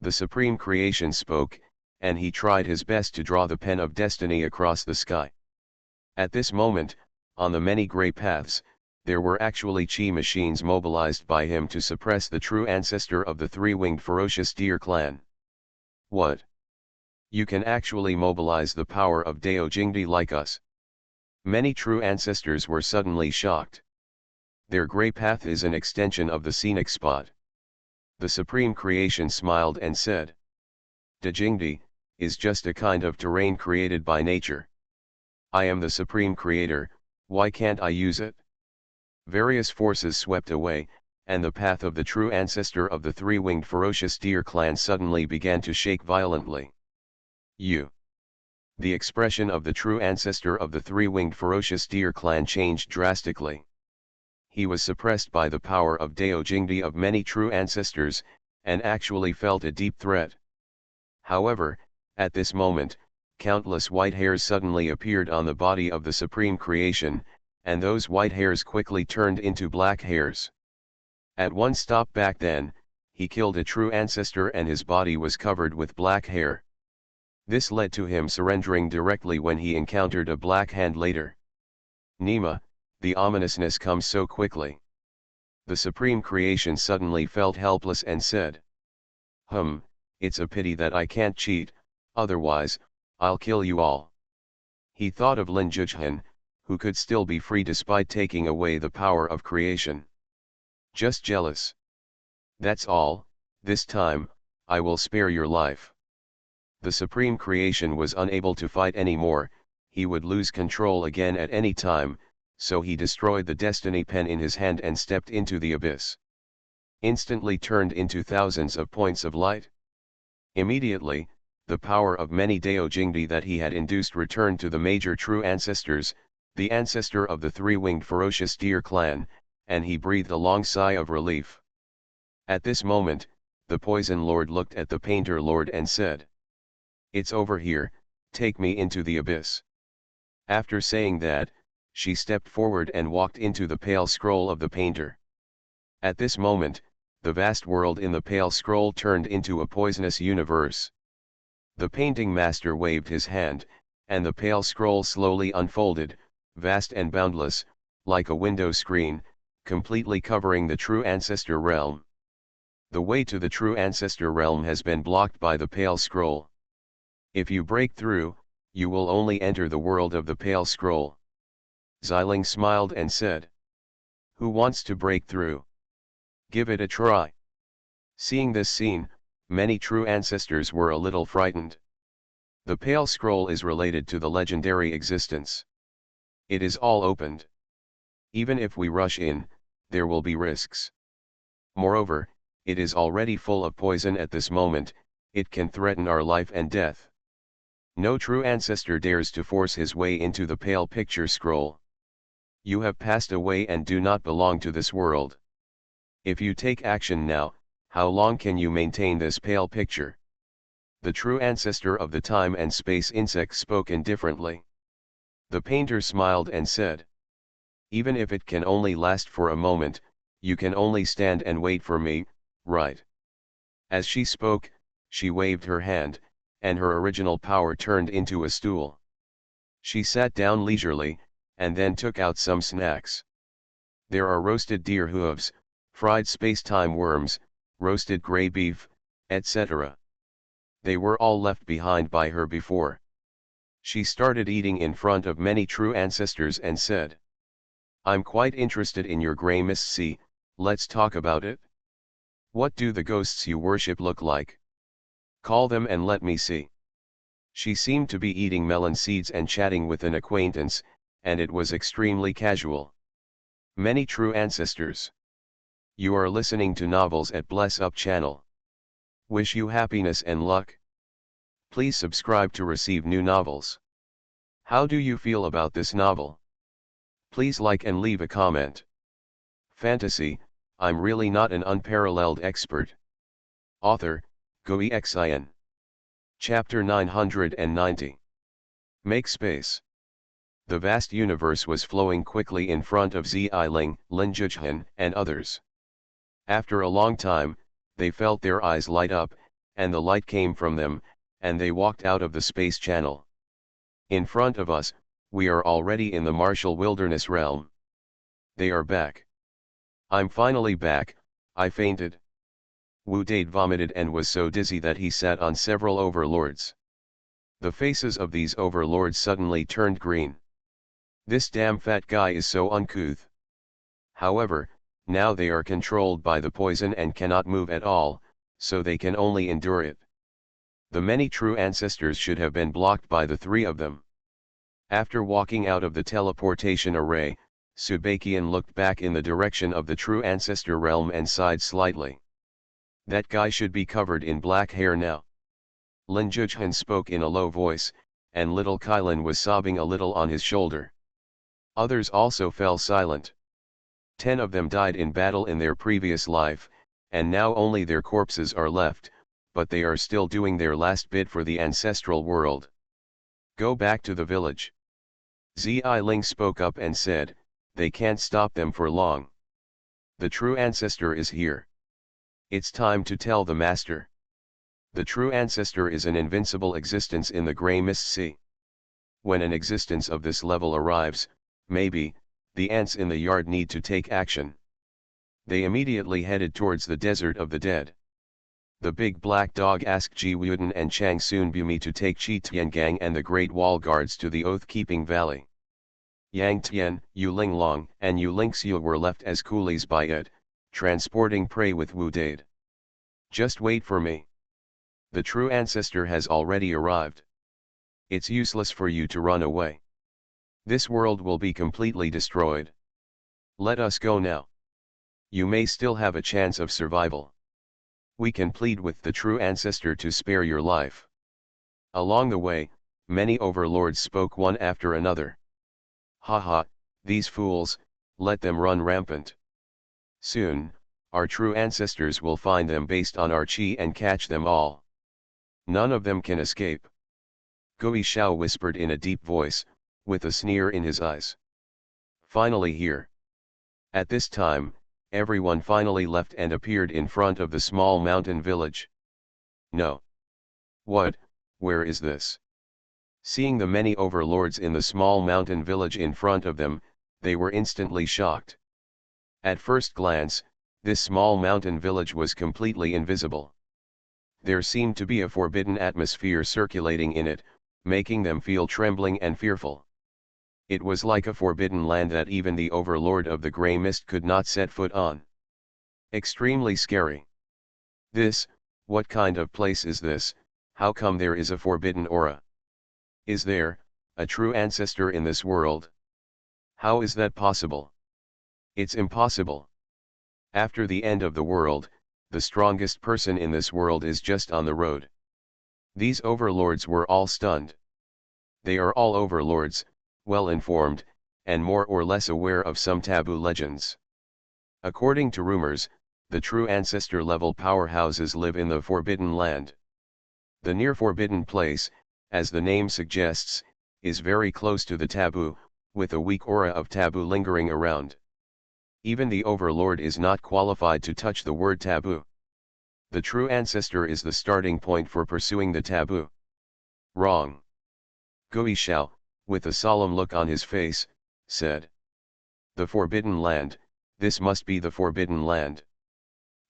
The supreme creation spoke, and he tried his best to draw the pen of destiny across the sky. At this moment, on the many grey paths, there were actually chi machines mobilized by him to suppress the true ancestor of the 3-winged ferocious deer clan. What? You can actually mobilize the power of Dao Jingdi like us? Many true ancestors were suddenly shocked. Their grey path is an extension of the scenic spot. The supreme creation smiled and said. Da Jingdi, is just a kind of terrain created by nature. I am the supreme creator, why can't I use it? Various forces swept away, and the path of the true ancestor of the three-winged ferocious deer clan suddenly began to shake violently. The expression of the true ancestor of the three-winged ferocious deer clan changed drastically. He was suppressed by the power of Dao Jingdi of many true ancestors, and actually felt a deep threat. However, at this moment, countless white hairs suddenly appeared on the body of the supreme creation, and those white hairs quickly turned into black hairs. At one stop back then, he killed a true ancestor and his body was covered with black hair. This led to him surrendering directly when he encountered a black hand later. Nima, the ominousness comes so quickly. The supreme creation suddenly felt helpless and said, it's a pity that I can't cheat, otherwise, I'll kill you all. He thought of Lin Zhichuan, who could still be free despite taking away the power of creation. Just jealous. That's all, this time, I will spare your life. The supreme creation was unable to fight anymore, he would lose control again at any time, so he destroyed the destiny pen in his hand and stepped into the abyss. Instantly turned into thousands of points of light. Immediately, the power of many Dao Jingdi that he had induced returned to the major true ancestors, the ancestor of the three-winged ferocious deer clan, and he breathed a long sigh of relief. At this moment, the Poison Lord looked at the Painter Lord and said, "It's over here, take me into the abyss." After saying that, she stepped forward and walked into the pale scroll of the painter. At this moment, the vast world in the pale scroll turned into a poisonous universe. The painting master waved his hand, and the pale scroll slowly unfolded, vast and boundless, like a window screen, completely covering the true ancestor realm. The way to the true ancestor realm has been blocked by the pale scroll. If you break through, you will only enter the world of the pale scroll. Xiling smiled and said, "Who wants to break through? Give it a try." Seeing this scene, many true ancestors were a little frightened. The pale scroll is related to the legendary existence. It is all opened. Even if we rush in, there will be risks. Moreover, it is already full of poison at this moment, it can threaten our life and death. No true ancestor dares to force his way into the pale picture scroll. You have passed away and do not belong to this world. If you take action now, how long can you maintain this pale picture? The true ancestor of the time and space insect spoke indifferently. The painter smiled and said, "Even if it can only last for a moment, you can only stand and wait for me, right?" As she spoke, she waved her hand, and her original power turned into a stool. She sat down leisurely, and then took out some snacks. There are roasted deer hooves, fried space-time worms, roasted gray beef, etc. They were all left behind by her before. She started eating in front of many true ancestors and said, "I'm quite interested in your gray mist. See, let's talk about it. What do the ghosts you worship look like? Call them and let me see." She seemed to be eating melon seeds and chatting with an acquaintance, and it was extremely casual. Many true ancestors. You are listening to Novels at Bless Up channel. Wish you happiness and luck. Please subscribe to receive new novels. How do you feel about this novel? Please like and leave a comment. Fantasy, I'm really not an unparalleled expert. Author, Xuanhuan. Chapter 990. Make space. The vast universe was flowing quickly in front of Xiling, Lin Zhichuan, and others. After a long time, they felt their eyes light up, and the light came from them, and they walked out of the space channel. In front of us, we are already in the martial wilderness realm. They are back. I'm finally back, I fainted. Wu Dade vomited and was so dizzy that he sat on several overlords. The faces of these overlords suddenly turned green. This damn fat guy is so uncouth. However, now they are controlled by the poison and cannot move at all, so they can only endure it. The many true ancestors should have been blocked by the three of them. After walking out of the teleportation array, Subakian looked back in the direction of the true ancestor realm and sighed slightly. That guy should be covered in black hair now. Lin Juchhan spoke in a low voice, and little Kylan was sobbing a little on his shoulder. Others also fell silent. 10 of them died in battle in their previous life, and now only their corpses are left, but they are still doing their last bit for the ancestral world. Go back to the village. Zi Ling spoke up and said, they can't stop them for long. The true ancestor is here. It's time to tell the master. The true ancestor is an invincible existence in the grey mist sea. When an existence of this level arrives, maybe, the ants in the yard need to take action. They immediately headed towards the desert of the dead. The big black dog asked Ji Wuden and Chang Soon Bumi to take Chi Tiangang and the Great Wall Guards to the Oath-Keeping Valley. Yang Tian, Yu Ling Long and Yu Ling Xiu were left as coolies by it, transporting prey with Wu Dade. Just wait for me. The true ancestor has already arrived. It's useless for you to run away. This world will be completely destroyed. Let us go now. You may still have a chance of survival. We can plead with the true ancestor to spare your life. Along the way, many overlords spoke one after another. Haha, these fools, let them run rampant. Soon, our true ancestors will find them based on our chi and catch them all. None of them can escape. Gui Xiao whispered in a deep voice, with a sneer in his eyes. Finally here. At this time, everyone finally left and appeared in front of the small mountain village. No. What, where is this? Seeing the many overlords in the small mountain village in front of them, they were instantly shocked. At first glance, this small mountain village was completely invisible. There seemed to be a forbidden atmosphere circulating in it, making them feel trembling and fearful. It was like a forbidden land that even the overlord of the grey mist could not set foot on. Extremely scary. What kind of place is this? How come there is a forbidden aura? Is there a true ancestor in this world? How is that possible? It's impossible. After the end of the world, the strongest person in this world is just on the road. These overlords were all stunned. They are all overlords, well informed, and more or less aware of some taboo legends. According to rumors, the true ancestor level powerhouses live in the Forbidden Land. The near forbidden place, as the name suggests, is very close to the taboo, with a weak aura of taboo lingering around. Even the overlord is not qualified to touch the word taboo. The true ancestor is the starting point for pursuing the taboo. Wrong. Gui Xiao, with a solemn look on his face, said. The Forbidden Land, this must be the Forbidden Land.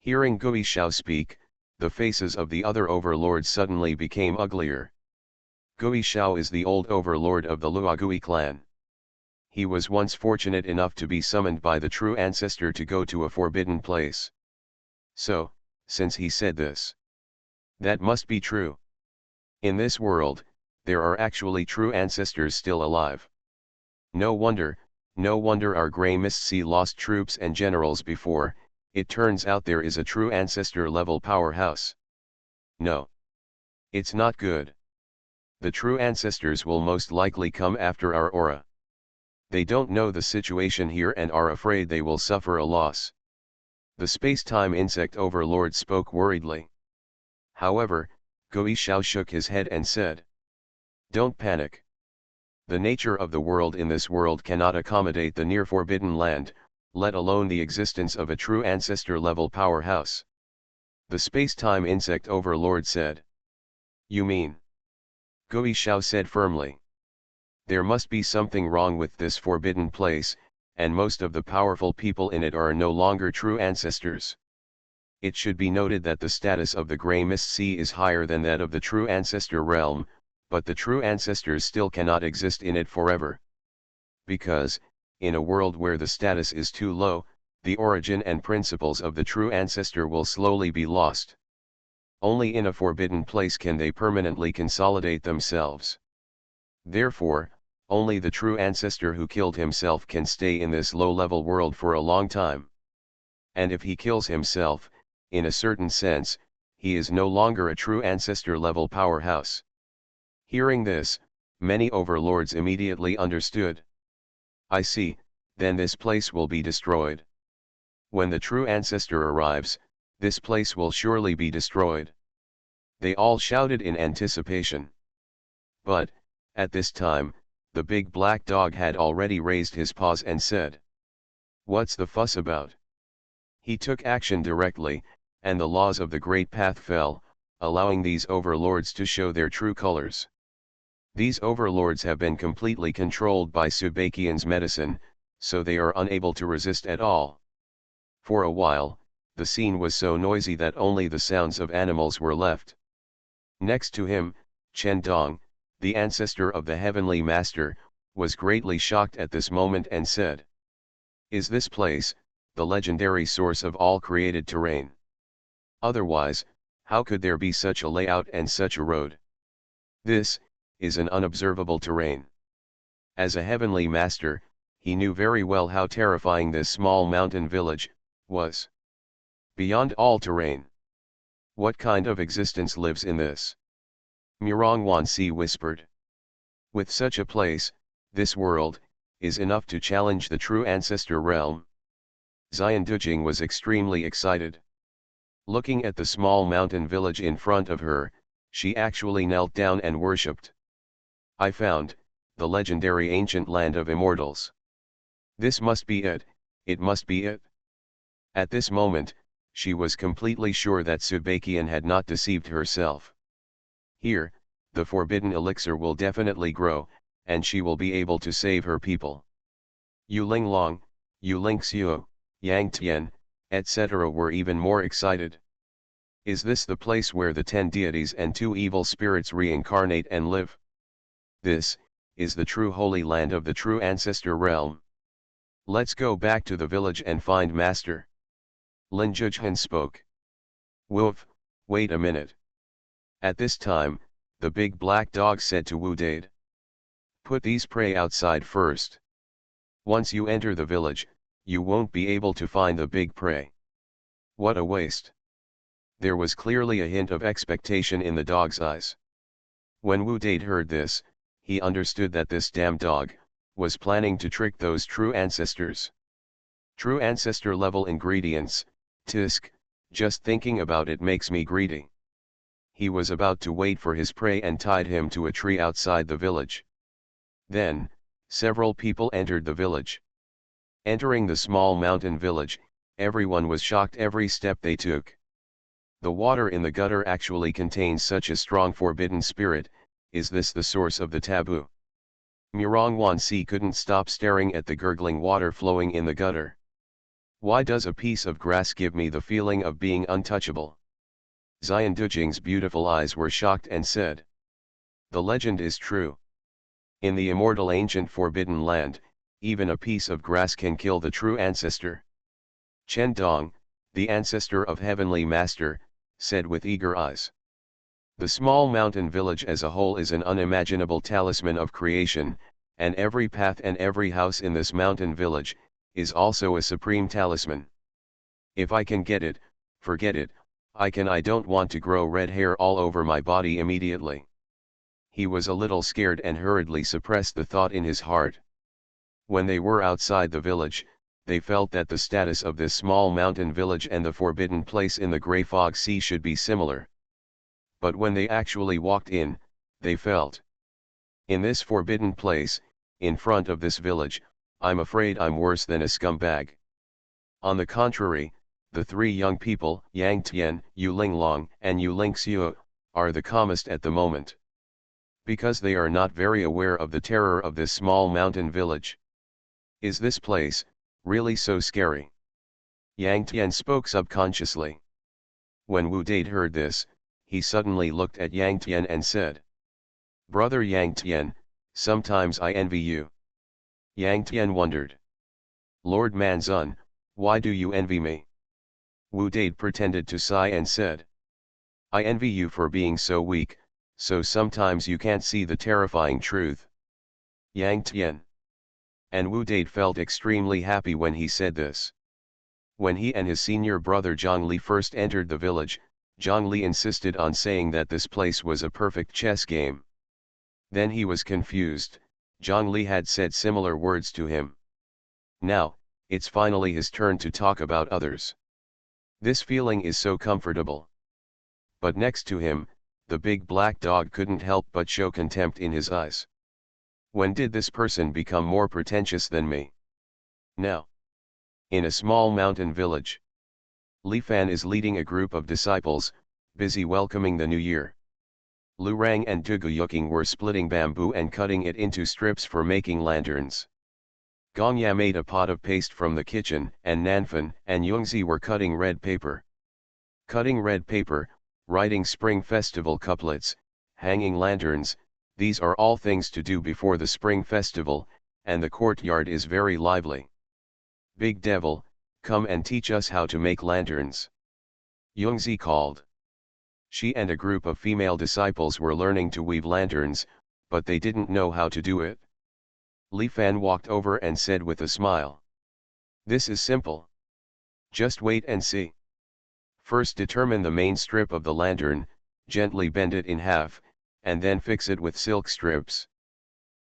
Hearing Gui Xiao speak, the faces of the other overlords suddenly became uglier. Gui Xiao is the old overlord of the Luogui clan. He was once fortunate enough to be summoned by the true ancestor to go to a forbidden place. So, since he said this, that must be true. In this world, there are actually true ancestors still alive. No wonder our Grey Mist Sea lost troops and generals before. It turns out there is a true ancestor level powerhouse. No. It's not good. The true ancestors will most likely come after our aura. They don't know the situation here and are afraid they will suffer a loss. The space-time insect overlord spoke worriedly. However, Gui Xiao shook his head and said, don't panic. The nature of the world in this world cannot accommodate the near forbidden land, let alone the existence of a true ancestor level powerhouse. The space-time insect overlord said. You mean? Gui Xiao said firmly. There must be something wrong with this forbidden place, and most of the powerful people in it are no longer true ancestors. It should be noted that the status of the Grey Mist Sea is higher than that of the true ancestor realm, but the true ancestors still cannot exist in it forever. Because, in a world where the status is too low, the origin and principles of the true ancestor will slowly be lost. Only in a forbidden place can they permanently consolidate themselves. Therefore, only the true ancestor who killed himself can stay in this low-level world for a long time. And if he kills himself, in a certain sense, he is no longer a true ancestor-level powerhouse. Hearing this, many overlords immediately understood. I see, then this place will be destroyed. When the true ancestor arrives, this place will surely be destroyed. They all shouted in anticipation. But, at this time, the big black dog had already raised his paws and said, "What's the fuss about?" He took action directly, and the laws of the Great Path fell, allowing these overlords to show their true colors. These overlords have been completely controlled by Subakian's medicine, so they are unable to resist at all. For a while, the scene was so noisy that only the sounds of animals were left. Next to him, Chen Dong, the ancestor of the Heavenly Master, was greatly shocked at this moment and said, "Is this place, the legendary source of all created terrain? Otherwise, how could there be such a layout and such a road? This is an unobservable terrain." As a Heavenly Master, he knew very well how terrifying this small mountain village was. Beyond all terrain. What kind of existence lives in this? Xuanhuan whispered. With such a place, this world is enough to challenge the true ancestor realm. Xuanhuan was extremely excited. Looking at the small mountain village in front of her, she actually knelt down and worshipped. I found the legendary ancient land of immortals. This must be it, it must be it. At this moment, she was completely sure that Subakian had not deceived herself. Here, the forbidden elixir will definitely grow, and she will be able to save her people. Yu Linglong, Yu Lingxiu, Yang Tian, etc. were even more excited. Is this the place where the 10 deities and 2 evil spirits reincarnate and live? This is the true holy land of the true ancestor realm. Let's go back to the village and find Master. Lin Zhujian spoke. Woof, wait a minute. At this time, the big black dog said to Wu Dade. Put these prey outside first. Once you enter the village, you won't be able to find the big prey. What a waste. There was clearly a hint of expectation in the dog's eyes. When Wu Dade heard this, he understood that this damn dog was planning to trick those true ancestors. True ancestor level ingredients, tisk, just thinking about it makes me greedy. He was about to wait for his prey and tied him to a tree outside the village. Then, several people entered the village. Entering the small mountain village, everyone was shocked every step they took. The water in the gutter actually contains such a strong forbidden spirit. Is this the source of the taboo? Xuanhuan couldn't stop staring at the gurgling water flowing in the gutter. Why does a piece of grass give me the feeling of being untouchable? Xuanhuan's beautiful eyes were shocked and said. The legend is true. In the immortal ancient forbidden land, even a piece of grass can kill the true ancestor. Chen Dong, the ancestor of Heavenly Master, said with eager eyes. The small mountain village as a whole is an unimaginable talisman of creation, and every path and every house in this mountain village is also a supreme talisman. If I can get it, forget it, I don't want to grow red hair all over my body immediately. He was a little scared and hurriedly suppressed the thought in his heart. When they were outside the village, they felt that the status of this small mountain village and the forbidden place in the Grey Fog Sea should be similar. But when they actually walked in, they felt. In this forbidden place, in front of this village, I'm afraid I'm worse than a scumbag. On the contrary, the 3 young people, Yang Tian, Yu Linglong, and Yu Lingxiu, are the calmest at the moment. Because they are not very aware of the terror of this small mountain village. Is this place really so scary? Yang Tian spoke subconsciously. When Wu Dade heard this, he suddenly looked at Yang Tian and said. Brother Yang Tian, sometimes I envy you. Yang Tian wondered. Lord Manzun, why do you envy me? Wu Dade pretended to sigh and said. I envy you for being so weak, so sometimes you can't see the terrifying truth. Yang Tian. And Wu Date felt extremely happy when he said this. When he and his senior brother Zhang Li first entered the village, Zhang Li insisted on saying that this place was a perfect chess game. Then he was confused. Zhang Li had said similar words to him. Now, it's finally his turn to talk about others. This feeling is so comfortable. But next to him, the big black dog couldn't help but show contempt in his eyes. When did this person become more pretentious than me? Now. In a small mountain village, Li Fan is leading a group of disciples, busy welcoming the new year. Lu Rang and Dugu Yuking were splitting bamboo and cutting it into strips for making lanterns. Gongya made a pot of paste from the kitchen, and Nanfan and Yungzi were cutting red paper. Cutting red paper, writing Spring Festival couplets, hanging lanterns, these are all things to do before the Spring Festival, and the courtyard is very lively. Big Devil, come and teach us how to make lanterns. Yungzi called. She and a group of female disciples were learning to weave lanterns, but they didn't know how to do it. Li Fan walked over and said with a smile. This is simple. Just wait and see. First determine the main strip of the lantern, gently bend it in half, and then fix it with silk strips.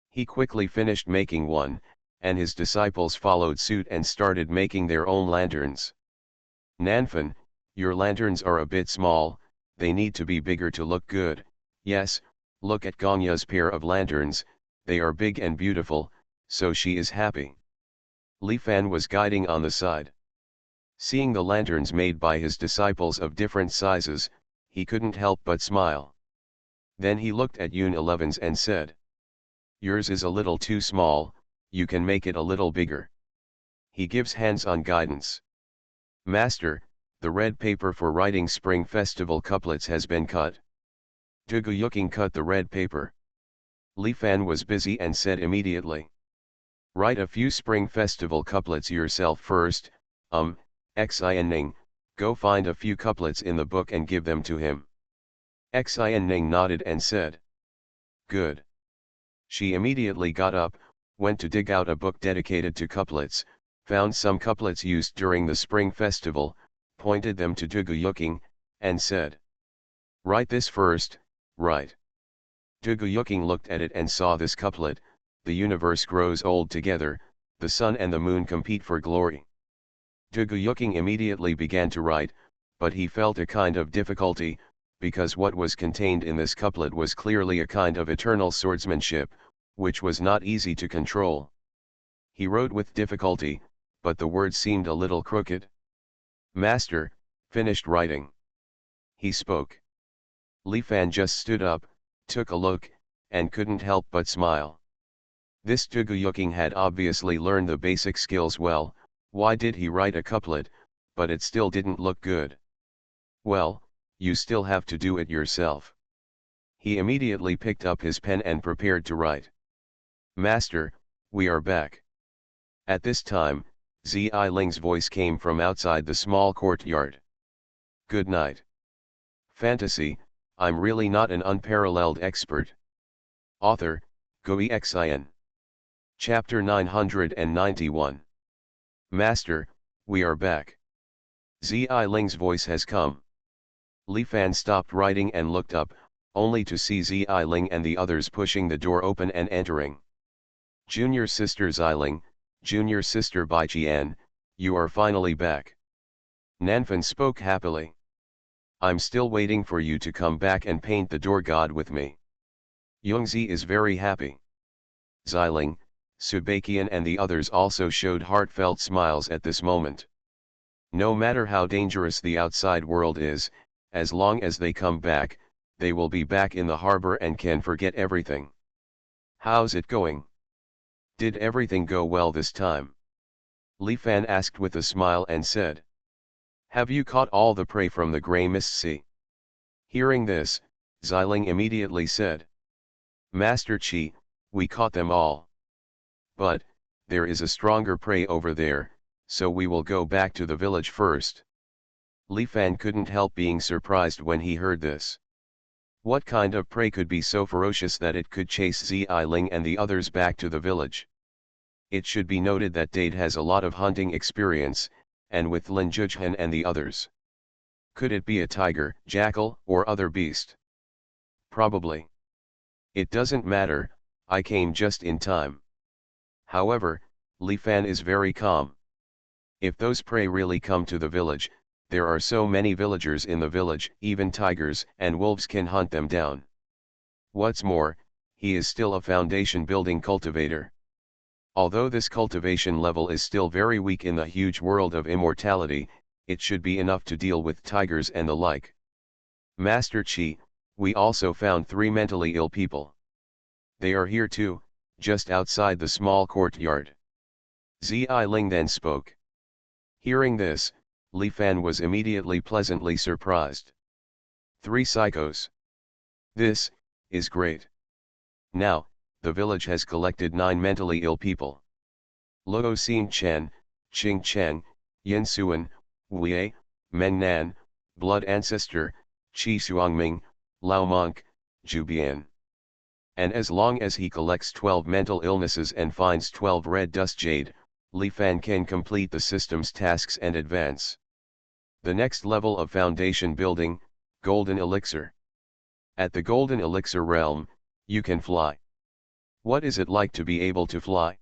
He quickly finished making one, and his disciples followed suit and started making their own lanterns. Nanfan, your lanterns are a bit small, they need to be bigger to look good. Yes, look at Gongya's pair of lanterns, they are big and beautiful, so she is happy. Li Fan was guiding on the side. Seeing the lanterns made by his disciples of different sizes, he couldn't help but smile. Then he looked at Yun Elevens and said, yours is a little too small, you can make it a little bigger. He gives hands-on guidance. Master, the red paper for writing Spring Festival couplets has been cut. Dugu Yuking cut the red paper. Li Fan was busy and said immediately. Write a few Spring Festival couplets yourself first, Xian Ning, go find a few couplets in the book and give them to him. Xian Ning nodded and said. Good. She immediately got up, went to dig out a book dedicated to couplets, found some couplets used during the Spring Festival, pointed them to Dugu Yuking, and said. Write this first, write. Dugu Yuking looked at it and saw this couplet, the universe grows old together, the sun and the moon compete for glory. Dugu Yuking immediately began to write, but he felt a kind of difficulty, because what was contained in this couplet was clearly a kind of eternal swordsmanship, which was not easy to control. He wrote with difficulty, but the words seemed a little crooked. Master, finished writing. He spoke. Li Fan just stood up, took a look, and couldn't help but smile. This Dugu Yuking had obviously learned the basic skills well. Why did he write a couplet, but it still didn't look good? Well, you still have to do it yourself. He immediately picked up his pen and prepared to write. Master, we are back. At this time, Zi Ling's voice came from outside the small courtyard. Good night. Fantasy, I'm really not an unparalleled expert. Author, Gui Xian. Chapter 991. Master, we are back. Zi Ling's voice has come. Li Fan stopped writing and looked up, only to see Zi Ling and the others pushing the door open and entering. Junior sister Xiling, junior sister Bai Qian, you are finally back. Nanfan spoke happily. I'm still waiting for you to come back and paint the door god with me. Yungzi is very happy. Xiling, Subakian and the others also showed heartfelt smiles at this moment. No matter how dangerous the outside world is, as long as they come back, they will be back in the harbor and can forget everything. How's it going? Did everything go well this time? Li Fan asked with a smile and said. Have you caught all the prey from the grey mist sea? Hearing this, Xiling immediately said. Master Qi, we caught them all. But, there is a stronger prey over there, so we will go back to the village first. Li Fan couldn't help being surprised when he heard this. What kind of prey could be so ferocious that it could chase Xiaoling and the others back to the village? It should be noted that Date has a lot of hunting experience, and with Lin Zhujian and the others. Could it be a tiger, jackal, or other beast? Probably. It doesn't matter, I came just in time. However, Li Fan is very calm. If those prey really come to the village, there are so many villagers in the village, even tigers and wolves can hunt them down. What's more, he is still a foundation building cultivator. Although this cultivation level is still very weak in the huge world of immortality, it should be enough to deal with tigers and the like. Master Qi, we also found 3 mentally ill people. They are here too, just outside the small courtyard. Xiaoling then spoke. Hearing this, Li Fan was immediately pleasantly surprised. 3 psychos. This is great. Now, the village has collected 9 mentally ill people. Luo Xin Chen, Qing Cheng, Yin Suan, Wei, Men Nan, Blood Ancestor, Qi Xuanming, Lao Monk, Jubian. And as long as he collects 12 mental illnesses and finds 12 red dust jade, Li Fan can complete the system's tasks and advance. The next level of foundation building, Golden Elixir. At the Golden Elixir realm, you can fly. What is it like to be able to fly?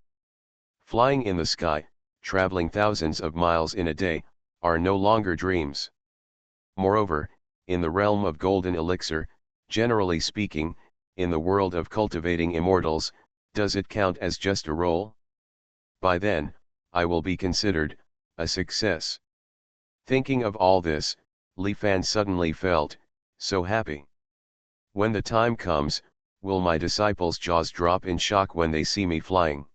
Flying in the sky, traveling thousands of miles in a day, are no longer dreams. Moreover, in the realm of Golden Elixir, generally speaking, in the world of cultivating immortals, does it count as just a role? By then, I will be considered a success. Thinking of all this, Li Fan suddenly felt so happy. When the time comes, will my disciples' jaws drop in shock when they see me flying?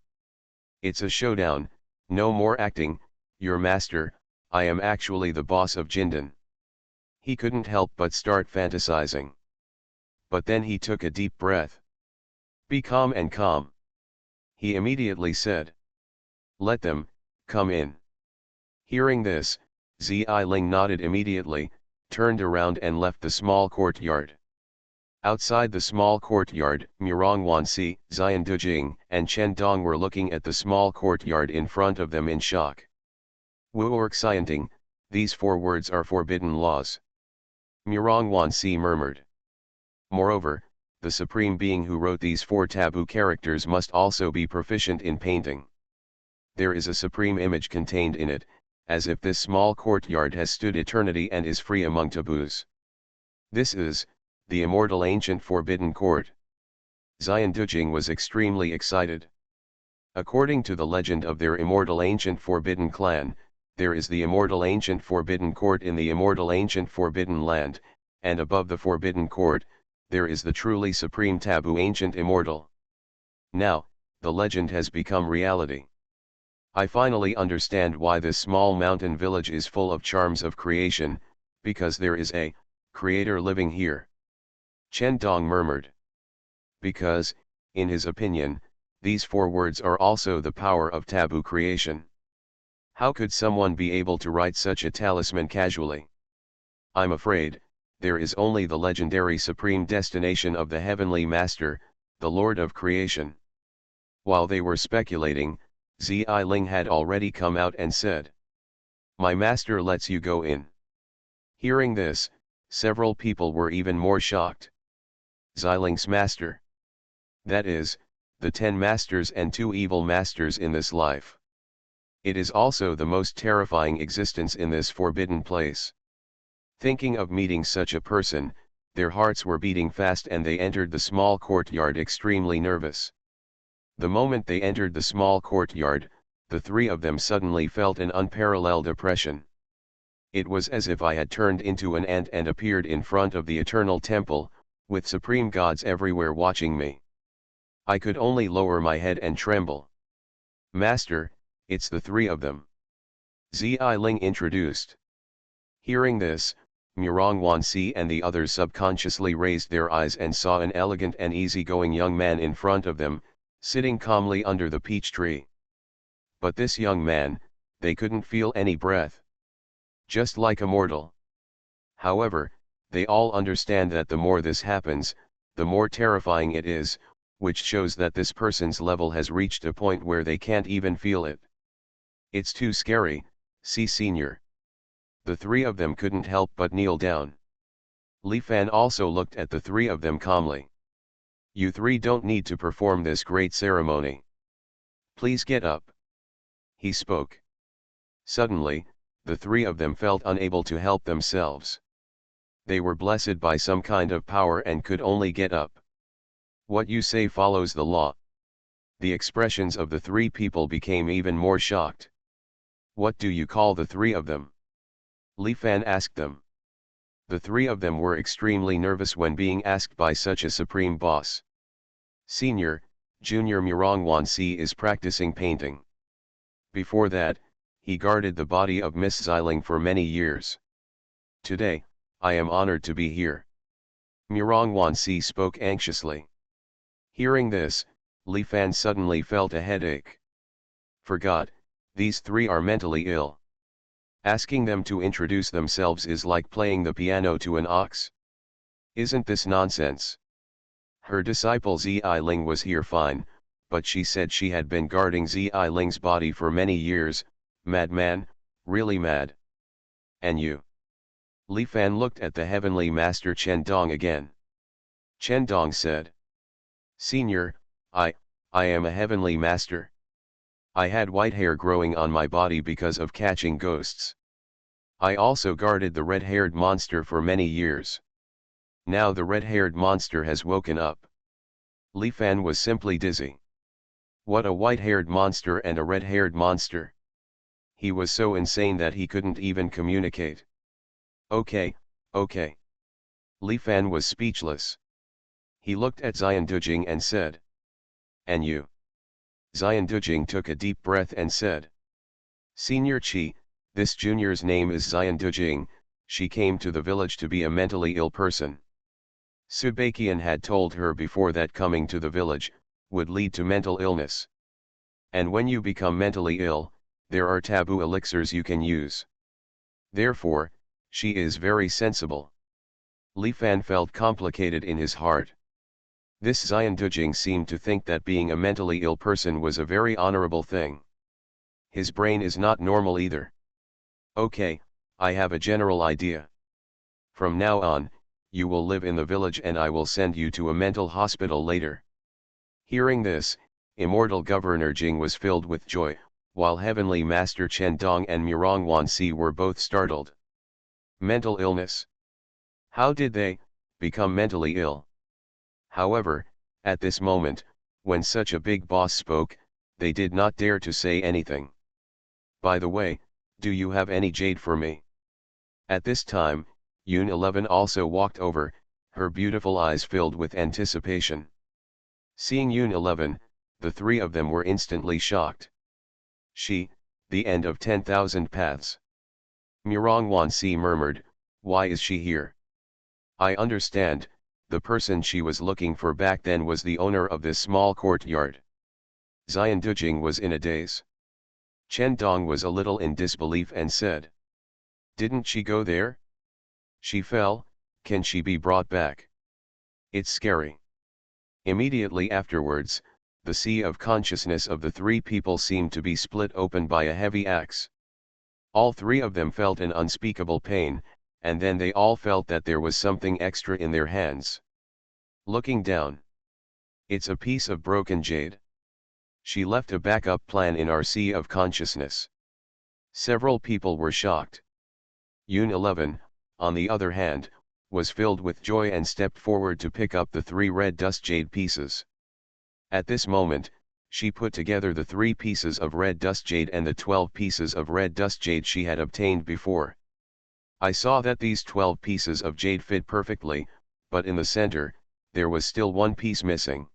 It's a showdown, no more acting, your master, I am actually the boss of Jindan. He couldn't help but start fantasizing. But then he took a deep breath. Be calm and calm. He immediately said. Let them come in. Hearing this, Xiaoling nodded immediately, turned around and left the small courtyard. Outside the small courtyard, Xuanhuan, Xian Dujing, and Chen Dong were looking at the small courtyard in front of them in shock. Wuork Xianting, these 4 words are forbidden laws. Xuanhuan murmured. Moreover, the supreme being who wrote these 4 taboo characters must also be proficient in painting. There is a supreme image contained in it, as if this small courtyard has stood eternity and is free among taboos. This is the immortal ancient forbidden court. Xian Dujing was extremely excited. According to the legend of their immortal ancient forbidden clan, there is the immortal ancient forbidden court in the immortal ancient forbidden land, and above the forbidden court, there is the truly supreme taboo ancient immortal. Now, the legend has become reality. I finally understand why this small mountain village is full of charms of creation, because there is a creator living here. Chen Dong murmured. Because, in his opinion, these 4 words are also the power of taboo creation. How could someone be able to write such a talisman casually? I'm afraid, there is only the legendary supreme destination of the heavenly master, the Lord of creation. While they were speculating, Xiaoling had already come out and said. My master lets you go in. Hearing this, several people were even more shocked. Xiaoling's master. That is, the 10 masters and 2 evil masters in this life. It is also the most terrifying existence in this forbidden place. Thinking of meeting such a person, their hearts were beating fast and they entered the small courtyard extremely nervous. The moment they entered the small courtyard, the 3 of them suddenly felt an unparalleled oppression. It was as if I had turned into an ant and appeared in front of the eternal temple, with supreme gods everywhere watching me. I could only lower my head and tremble. Master, it's the 3 of them. Xiaoling introduced. Hearing this, Xuanhuan and the others subconsciously raised their eyes and saw an elegant and easygoing young man in front of them, sitting calmly under the peach tree. But this young man, they couldn't feel any breath. Just like a mortal. However, they all understand that the more this happens, the more terrifying it is, which shows that this person's level has reached a point where they can't even feel it. It's too scary, see senior. The three of them couldn't help but kneel down. Li Fan also looked at the three of them calmly. You three don't need to perform this great ceremony. Please get up. He spoke. Suddenly, the three of them felt unable to help themselves. They were blessed by some kind of power and could only get up. What you say follows the law. The expressions of the three people became even more shocked. What do you call the three of them? Li Fan asked them. The three of them were extremely nervous when being asked by such a supreme boss. Senior, Junior Xuanhuan is practicing painting. Before that, he guarded the body of Miss Xiling for many years. Today, I am honored to be here. Xuanhuan spoke anxiously. Hearing this, Li Fan suddenly felt a headache. Forgot, these three are mentally ill. Asking them to introduce themselves is like playing the piano to an ox. Isn't this nonsense? Her disciple Xiling was here fine, but she said she had been guarding Xiling's body for many years. Madman, really mad. And you? Li Fan looked at the heavenly master Chen Dong again. Chen Dong said. Senior, I am a heavenly master. I had white hair growing on my body because of catching ghosts. I also guarded the red-haired monster for many years. Now the red-haired monster has woken up. Li Fan was simply dizzy. What a white-haired monster and a red-haired monster. He was so insane that he couldn't even communicate. Okay. Li Fan was speechless. He looked at Xuanhuan and said. And you? Xuanhuan took a deep breath and said. Senior Qi, this junior's name is Xuanhuan, she came to the village to be a mentally ill person. Subakian had told her before that coming to the village would lead to mental illness. And when you become mentally ill, there are taboo elixirs you can use. Therefore, she is very sensible. Li Fan felt complicated in his heart. This Xuanhuan seemed to think that being a mentally ill person was a very honorable thing. His brain is not normal either. Okay, I have a general idea. From now on, you will live in the village and I will send you to a mental hospital later. Hearing this, Immortal Governor Jing was filled with joy, while Heavenly Master Chen Dong and Xuanhuan were both startled. Mental illness? How did they become mentally ill? However, at this moment, when such a big boss spoke, they did not dare to say anything. By the way, do you have any jade for me? At this time, Yun 11 also walked over, her beautiful eyes filled with anticipation. Seeing Yun 11, the three of them were instantly shocked. She, the end of 10,000 paths. Xuanhuan murmured, why is she here? I understand, the person she was looking for back then was the owner of this small courtyard. Xuanhuan was in a daze. Chen Dong was a little in disbelief and said. Didn't she go there? She fell, can she be brought back? It's scary. Immediately afterwards, the sea of consciousness of the three people seemed to be split open by a heavy axe. All three of them felt an unspeakable pain, and then they all felt that there was something extra in their hands. Looking down. It's a piece of broken jade. She left a backup plan in our sea of consciousness. Several people were shocked. Yun 11, on the other hand, was filled with joy and stepped forward to pick up the 3 red dust jade pieces. At this moment, she put together the 3 pieces of red dust jade and the 12 pieces of red dust jade she had obtained before. I saw that these 12 pieces of jade fit perfectly, but in the center, there was still one piece missing.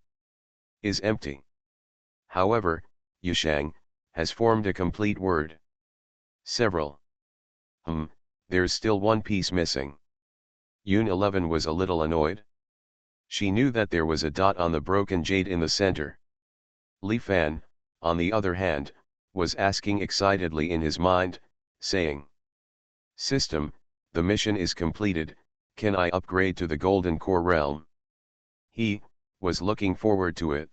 Is empty. However, Yushang has formed a complete word. Several. There's still one piece missing. Yun 11 was a little annoyed. She knew that there was a dot on the broken jade in the center. Li Fan, on the other hand, was asking excitedly in his mind, saying, System, the mission is completed, can I upgrade to the Golden Core realm? He was looking forward to it.